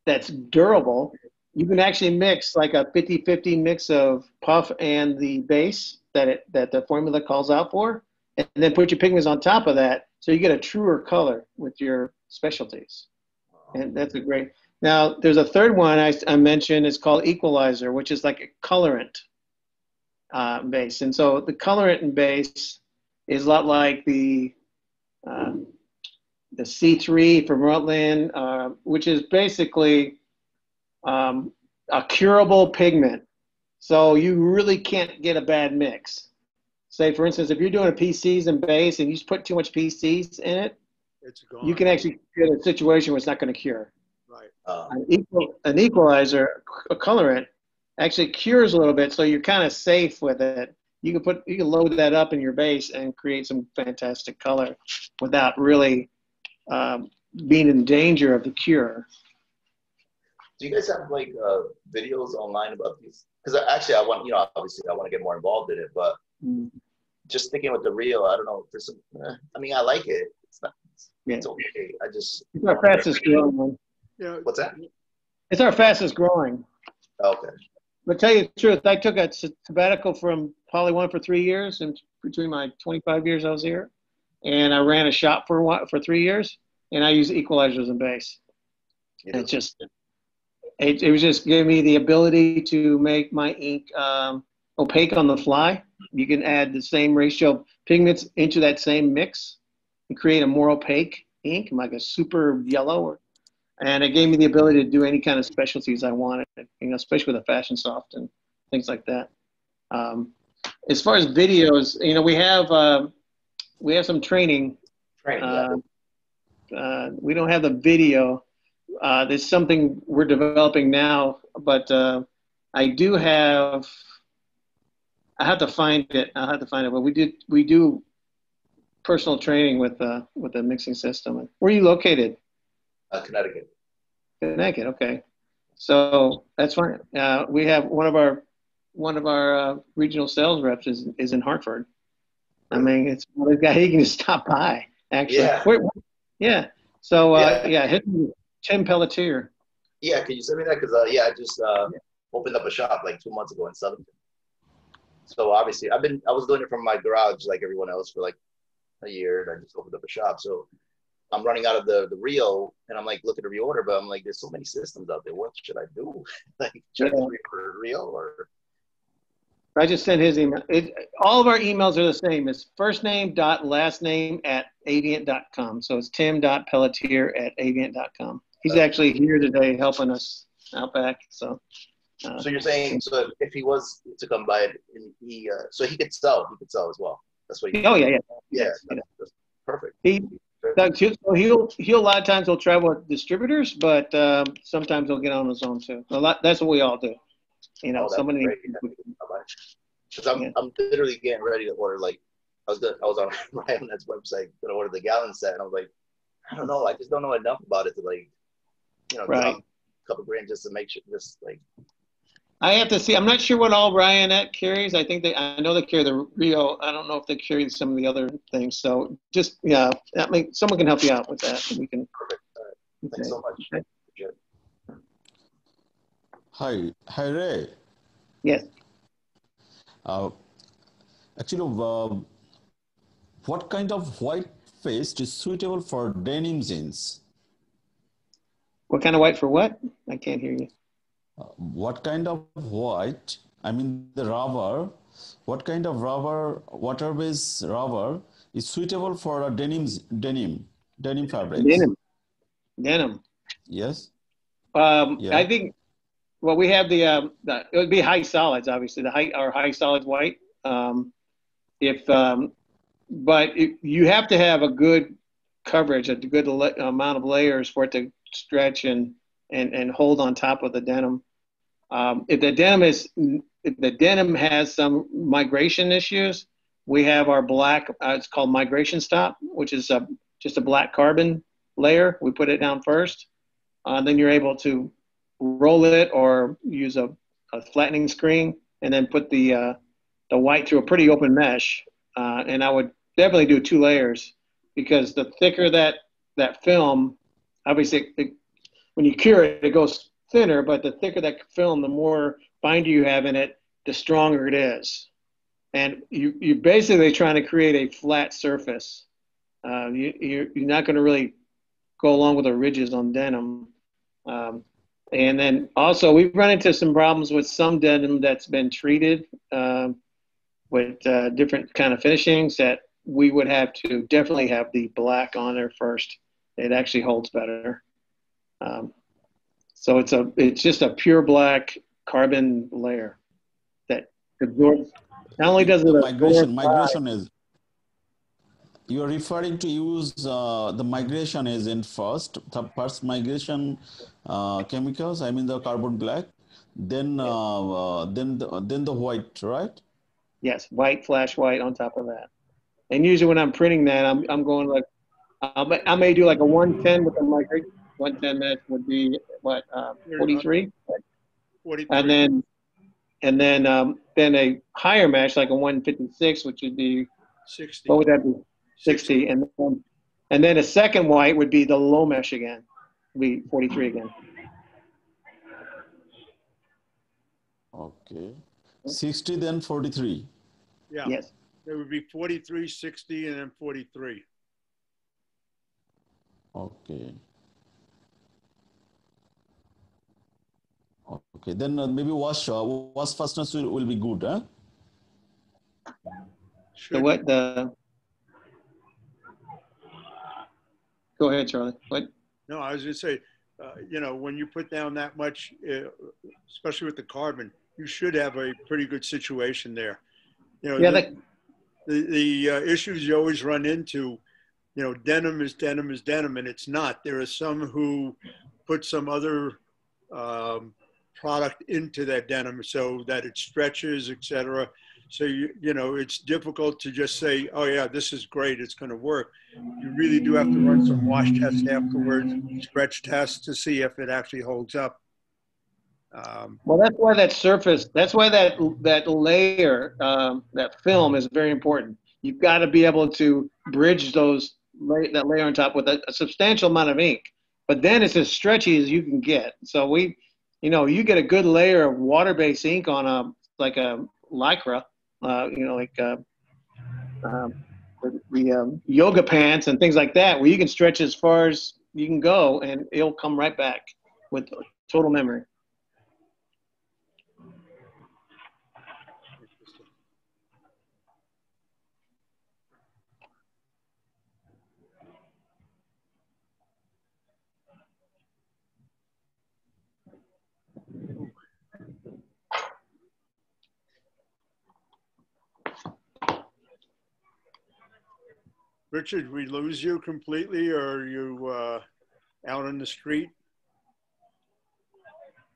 that's durable, you can actually mix like a 50-50 mix of puff and the base that the formula calls out for, and then put your pigments on top of that, so you get a truer color with your specialties. And that's a great. Now, there's a third one I mentioned. It's called Equalizer, which is like a colorant base. And so the colorant and base is a lot like the C3 from Rutland, which is basically a curable pigment. So you really can't get a bad mix. Say, for instance, if you're doing a PCs and base and you just put too much PCs in it, It's gone. you can actually get a situation where it's not going to cure. Right. An equalizer, a colorant, actually cures a little bit, so you're kind of safe with it. You can load that up in your base and create some fantastic color without really being in danger of the cure. Do you guys have like videos online about these? Because actually, I want, obviously, I want to get more involved in it. But just sticking with the Rio, I don't know. For some, I mean, I like it. It's not. It's okay. It's our fastest growing one. Yeah. What's that? It's our fastest growing. Okay. But tell you the truth, I took a sabbatical from Poly One for 3 years, and between my 25 years I was here, and I ran a shop for 3 years, and I used equalizers and base. And it was just giving me the ability to make my ink opaque on the fly. You can add the same ratio of pigments into that same mix and create a more opaque ink, like a super yellow. And it gave me the ability to do any kind of specialties I wanted, especially with a fashion soft and things like that. As far as videos, we have some training. We don't have the video. There's something we're developing now, but I I have to find it. I'll have to find it. But we do personal training with the mixing system. Where are you located? Connecticut. Connecticut. Okay. So that's fine. We have one of our regional sales reps is in Hartford. I mean, it's one guy he can just stop by. Actually, Yeah. Yeah. So Yeah. hit Tim Pelletier. Yeah, can you send me that? Because yeah, I just opened up a shop like 2 months ago in Southern. So obviously, I was doing it from my garage like everyone else for like a year, and I just opened up a shop. So I'm running out of the Rio, and I'm like looking to reorder, but I'm like, there's so many systems out there. What should I do? Like, should I just reorder Rio or? I just sent his email. All of our emails are the same. It's first name dot last name at avient.com. So it's tim.pelletier@avient.com. He's actually here today helping us out back. So you're saying, so if he was to come by it, so he could sell as well. That's what. Oh yeah. That's perfect. So he'll a lot of times he'll travel with distributors, but sometimes he'll get on his own too. That's what we all do. You know, somebody. Because I'm literally getting ready to order. Like, I was on Ryan's website gonna order the gallon set, and I was like, I don't know, I just don't know enough about it to like, right. a couple grand just to make sure, just like. I have to see. I'm not sure what all Ryanette carries. I know they carry the Rio. I don't know if they carry some of the other things. So just someone can help you out with that. We can. Perfect. Thanks so much. Okay. Hi, Ray. Yes. Actually, what kind of white paste is suitable for denim jeans? What kind of white for what? I can't hear you. What kind of white? I mean the rubber. What kind of rubber, water-based rubber, is suitable for a denim fabrics? Denim. Yes. Yeah. I think. Well, we have it would be high solids, obviously, our high solids white. But you have to have a good coverage, a good amount of layers for it to stretch and hold on top of the denim. If the denim has some migration issues, we have our black. It's called migration stop, which is just a black carbon layer. We put it down first, then you're able to roll it or use a flattening screen, and then put the white through a pretty open mesh. And I would definitely do 2 layers, because the thicker that film, obviously when you cure it, it goes thinner, but the thicker that film, the more binder you have in it, the stronger it is. And you're basically trying to create a flat surface. You're not going to really go along with the ridges on denim. And then also we've run into some problems with some denim that's been treated with different kind of finishings, that we would have to definitely have the black on there first. It actually holds better. So it's just a pure black carbon layer that absorbs. Not only does it migration is. You are referring to use the migration agent first, the first migration chemicals. I mean the carbon black, then the white, right? Yes, white, flash white on top of that. And usually when I'm printing that, I'm going like I may do like a 110 with the migration. 110 that would be what 43. 43. And then a higher mesh like a 156, which would be 60. What would that be? 60. And then a second white would be the low mesh again. Would be 43 again. Okay. 60 then 43. Yeah. Yes. There would be 43, 60, and then 43. Okay. Okay. Then maybe wash fastness will be good, huh? Go ahead, Charlie. What? No, I was going to say, when you put down that much, especially with the carbon, you should have a pretty good situation there. The issues you always run into, denim is denim is denim, and it's not. There are some who put some other product into that denim so that it stretches, etc. So, you know, it's difficult to just say, oh yeah, this is great, it's going to work. You really do have to run some wash tests afterwards, stretch tests to see if it actually holds up. Well, that's why that surface, that's why that layer, that film is very important. You've got to be able to bridge that layer on top with a substantial amount of ink. But then it's as stretchy as you can get. So you get a good layer of water-based ink on like a lycra, the yoga pants and things like that, where you can stretch as far as you can go, and it'll come right back with total memory. Richard, we lose you completely, or are you out on the street?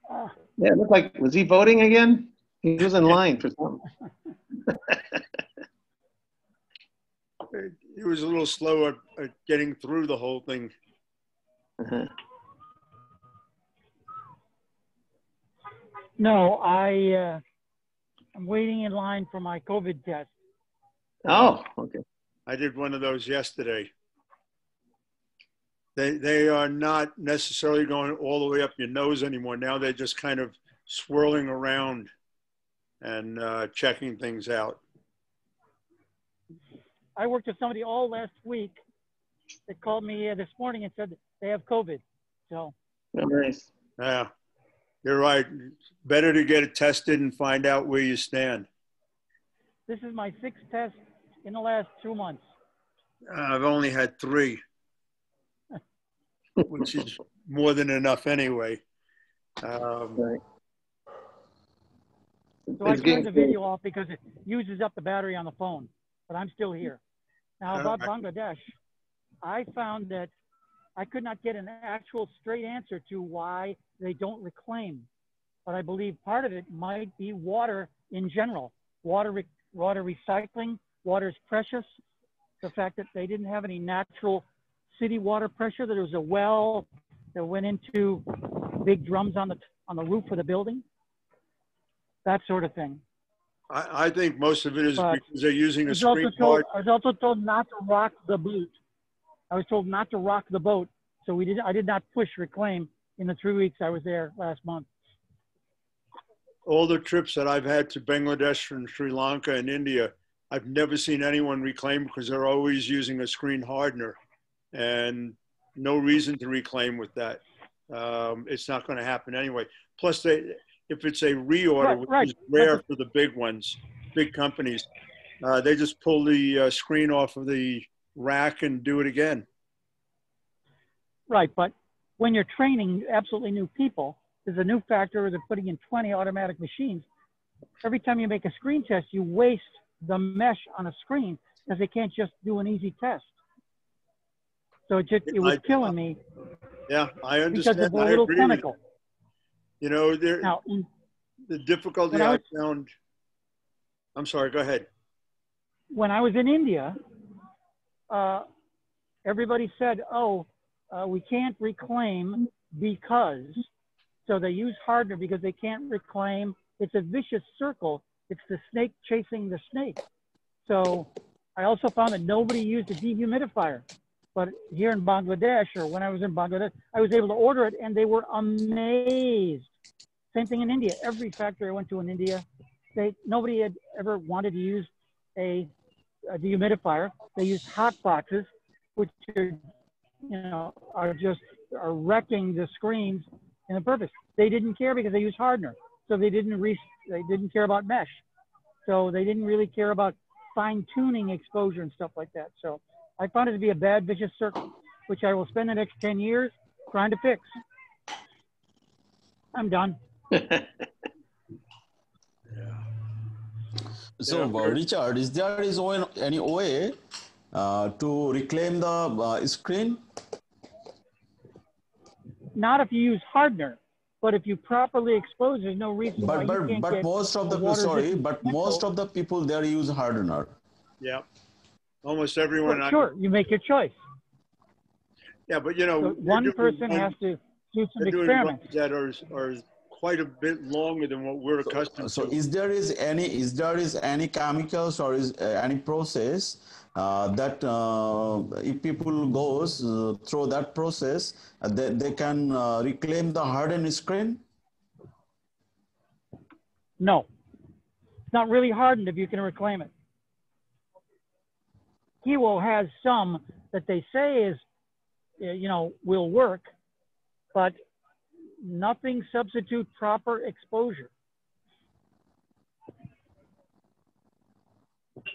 Yeah, it looked like, was he voting again? He was in line for something. He was a little slow at getting through the whole thing. Uh-huh. No, I'm waiting in line for my COVID test. Oh, okay. I did one of those yesterday. They are not necessarily going all the way up your nose anymore. Now they're just kind of swirling around and checking things out. I worked with somebody all last week that called me this morning and said they have COVID. So. Oh, nice. Yeah, you're right. Better to get it tested and find out where you stand. This is my 6th test in the last 2 months. I've only had 3, which is more than enough anyway. Right. So I turned the video off because it uses up the battery on the phone, but I'm still here. Now about Bangladesh, I found that I could not get an actual straight answer to why they don't reclaim. But I believe part of it might be water in general. Water recycling, water is precious. The fact that they didn't have any natural city water pressure, that there was a well that went into big drums on the roof of the building, that sort of thing. I think most of it is because they're using a screen I was also told not to rock the boat. I was told not to rock the boat, so I did not push reclaim in the 3 weeks I was there last month. All the trips that I've had to Bangladesh and Sri Lanka and India, I've never seen anyone reclaim because they're always using a screen hardener, and no reason to reclaim with that. It's not going to happen anyway. Plus, if it's a reorder, which is rare for the big ones, big companies, they just pull the screen off of the rack and do it again. Right, but when you're training absolutely new people, there's a new factor of putting in 20 automatic machines. Every time you make a screen test, you waste the mesh on a screen because they can't just do an easy test. So it was killing me. Yeah, I understand. Because of a little chemical. You know, the difficulty I found. I'm sorry, go ahead. When I was in India, everybody said, we can't reclaim because. So they use hardener because they can't reclaim. It's a vicious circle. It's the snake chasing the snake. So I also found that nobody used a dehumidifier. But here in Bangladesh, or when I was in Bangladesh, I was able to order it and they were amazed. Same thing in India. Every factory I went to in India, nobody had ever wanted to use a dehumidifier. They used hot boxes, which are wrecking the screens in the purpose. They didn't care because they used hardener. So they didn't care about mesh. So they didn't really care about fine tuning exposure and stuff like that. So I found it to be a bad vicious circle, which I will spend the next 10 years trying to fix. I'm done. So, Richard, is there any way to reclaim the screen? Not if you use hardener, But if you properly expose, there's no reason why you can't but get most of a the most water-resistant of the people there use hardener. Yeah. Almost everyone. Well, sure, you make your choice. Yeah, but you know, So one person has to do some experiments. That are quite a bit longer than what we're accustomed So to. is there any chemicals or is any process that if people goes through that process, they can reclaim the hardened screen? No, it's not really hardened if you can reclaim it. Kiwo has some that they say is, you know, will work, but nothing substitute proper exposure.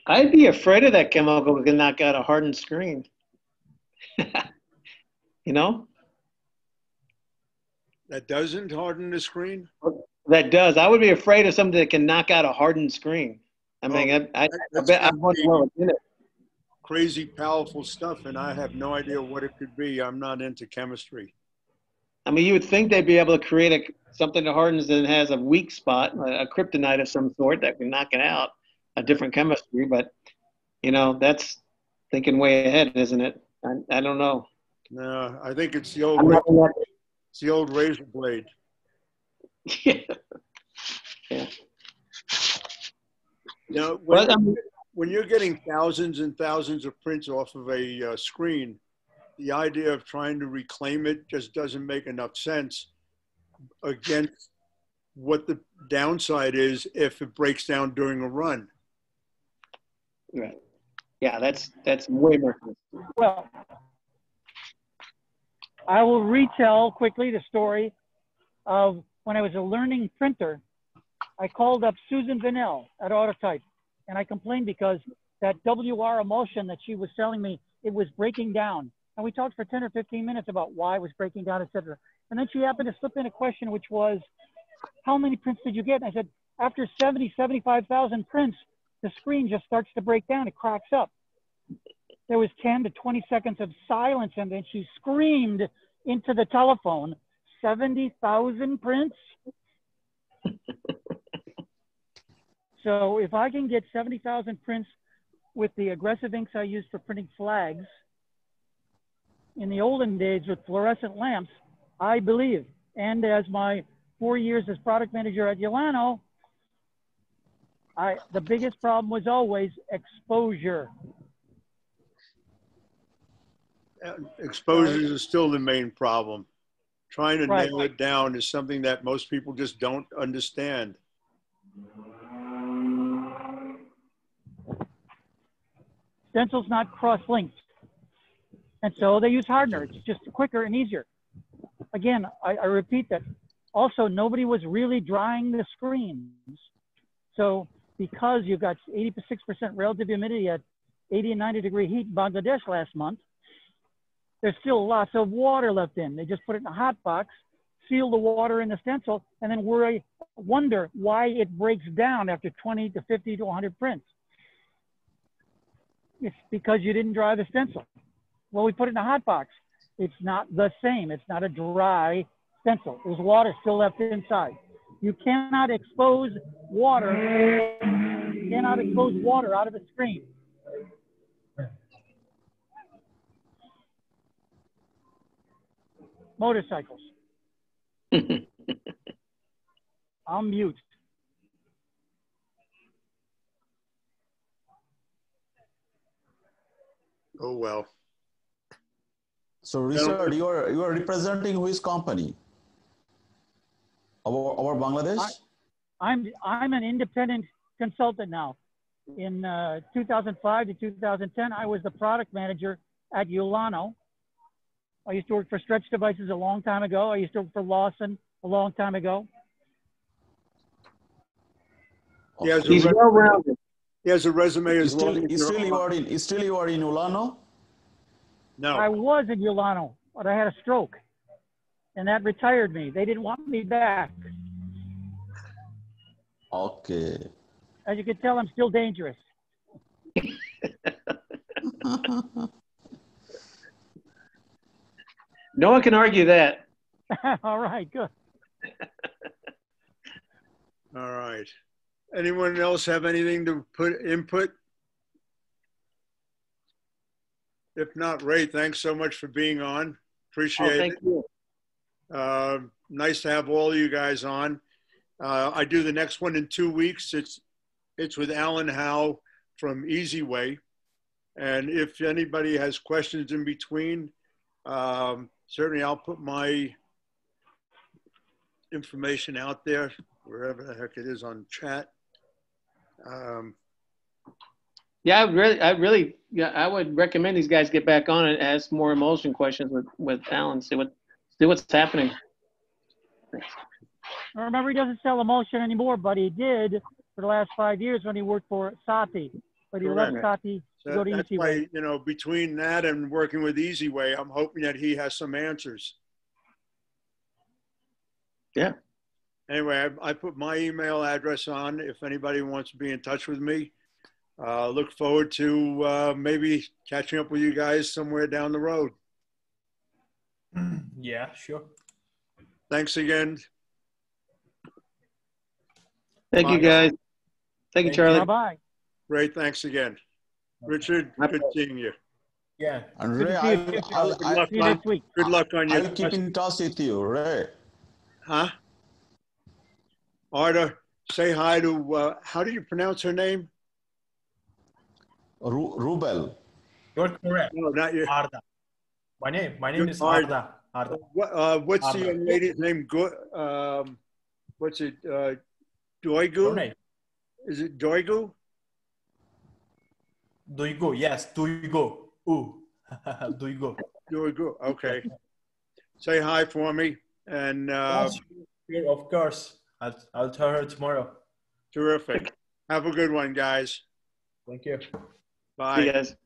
I'd be afraid of that chemical that can knock out a hardened screen. You know? That doesn't harden the screen? That does. I would be afraid of something that can knock out a hardened screen. I mean, I bet I wouldn't know what's in it. Crazy powerful stuff, and I have no idea what it could be. I'm not into chemistry. I mean, you would think they'd be able to create something that hardens and has a weak spot, a kryptonite of some sort that can knock it out, a different chemistry. But, you know, that's thinking way ahead, isn't it? I don't know. No, I think it's the old razor blade. Yeah. Yeah. You know, when you're getting thousands and thousands of prints off of a screen, the idea of trying to reclaim it just doesn't make enough sense against what the downside is if it breaks down during a run. Right. Yeah, that's way more. Well, I will retell quickly the story of when I was a learning printer. I called up Susan Vanell at Autotype, and I complained because that WR emulsion that she was selling me, it was breaking down. And we talked for 10 or 15 minutes about why it was breaking down, et cetera. And then she happened to slip in a question, which was, how many prints did you get? And I said, after 70, 75,000 prints, the screen just starts to break down. It cracks up. There was 10 to 20 seconds of silence, and then she screamed into the telephone, 70,000 prints? So if I can get 70,000 prints with the aggressive inks I use for printing flags, in the olden days with fluorescent lamps, I believe, and as my 4 years as product manager at Yolano, the biggest problem was always exposure. Exposure is still the main problem. Trying to nail it down is something that most people just don't understand. Stencil's not cross-linked. And so they use hardener. It's just quicker and easier. Again, I repeat that. Also, nobody was really drying the screens. So because you've got 86% relative humidity at 80 and 90 degree heat in Bangladesh last month, there's still lots of water left in. They just put it in a hot box, seal the water in the stencil, and then wonder why it breaks down after 20 to 50 to 100 prints. It's because you didn't dry the stencil. Well, we put it in a hot box. It's not the same. It's not a dry stencil. There's water still left inside. You cannot expose water. You cannot expose water out of the screen. Motorcycles. I'm mute. Oh, well. So Richard, you are representing which company? Our Bangladesh? I'm an independent consultant now. In 2005 to 2010, I was the product manager at Yolano. I used to work for Stretch Devices a long time ago. I used to work for Lawson a long time ago. He's well-rounded. He has a resume as Still, long as still you are in Yolano? No. I was in Yolano, but I had a stroke, and that retired me. They didn't want me back. Okay. As you can tell, I'm still dangerous. No one can argue that. All right, good. All right. Anyone else have anything to put input? If not, Ray, thanks so much for being on. Appreciate Thank it. you. Nice to have all of you guys on. I do the next one in 2 weeks. It's with Alan Howe from Easy Way. And if anybody has questions in between, certainly I'll put my information out there, wherever the heck it is on chat. Yeah, I would recommend these guys get back on and ask more emulsion questions with Alan. See what's happening. Thanks. I remember he doesn't sell emulsion anymore, but he did for the last 5 years when he worked for Sati. But he left Sati to go to That's Easy why, Way. you know, between that and working with Easy Way, I'm hoping that he has some answers. Yeah. Anyway, I put my email address on if anybody wants to be in touch with me. Look forward to maybe catching up with you guys somewhere down the road. Yeah, sure. Thanks again. Thank you, guys. Thank you, Charlie. Bye-bye. Ray, thanks again. Richard, good seeing you. Yeah. And Good Ray, to see you too, Charlie. See you next week. Good luck on your I'll keep in touch with you, Ray. Huh? Arda, say hi to, how do you pronounce her name? Rubel. You're correct. No, not you. Arda. My name is Arda. Arda. What's Arda. the young lady's name? What's it? Doigu? Your name? Is it Doigu? Duygu. Yes, Duygu. Ooh. Duygu. Doigu. Okay. Say hi for me. And Yes, sure, of course. I'll tell her tomorrow. terrific. Have a good one, guys. Thank you. Bye. See you guys.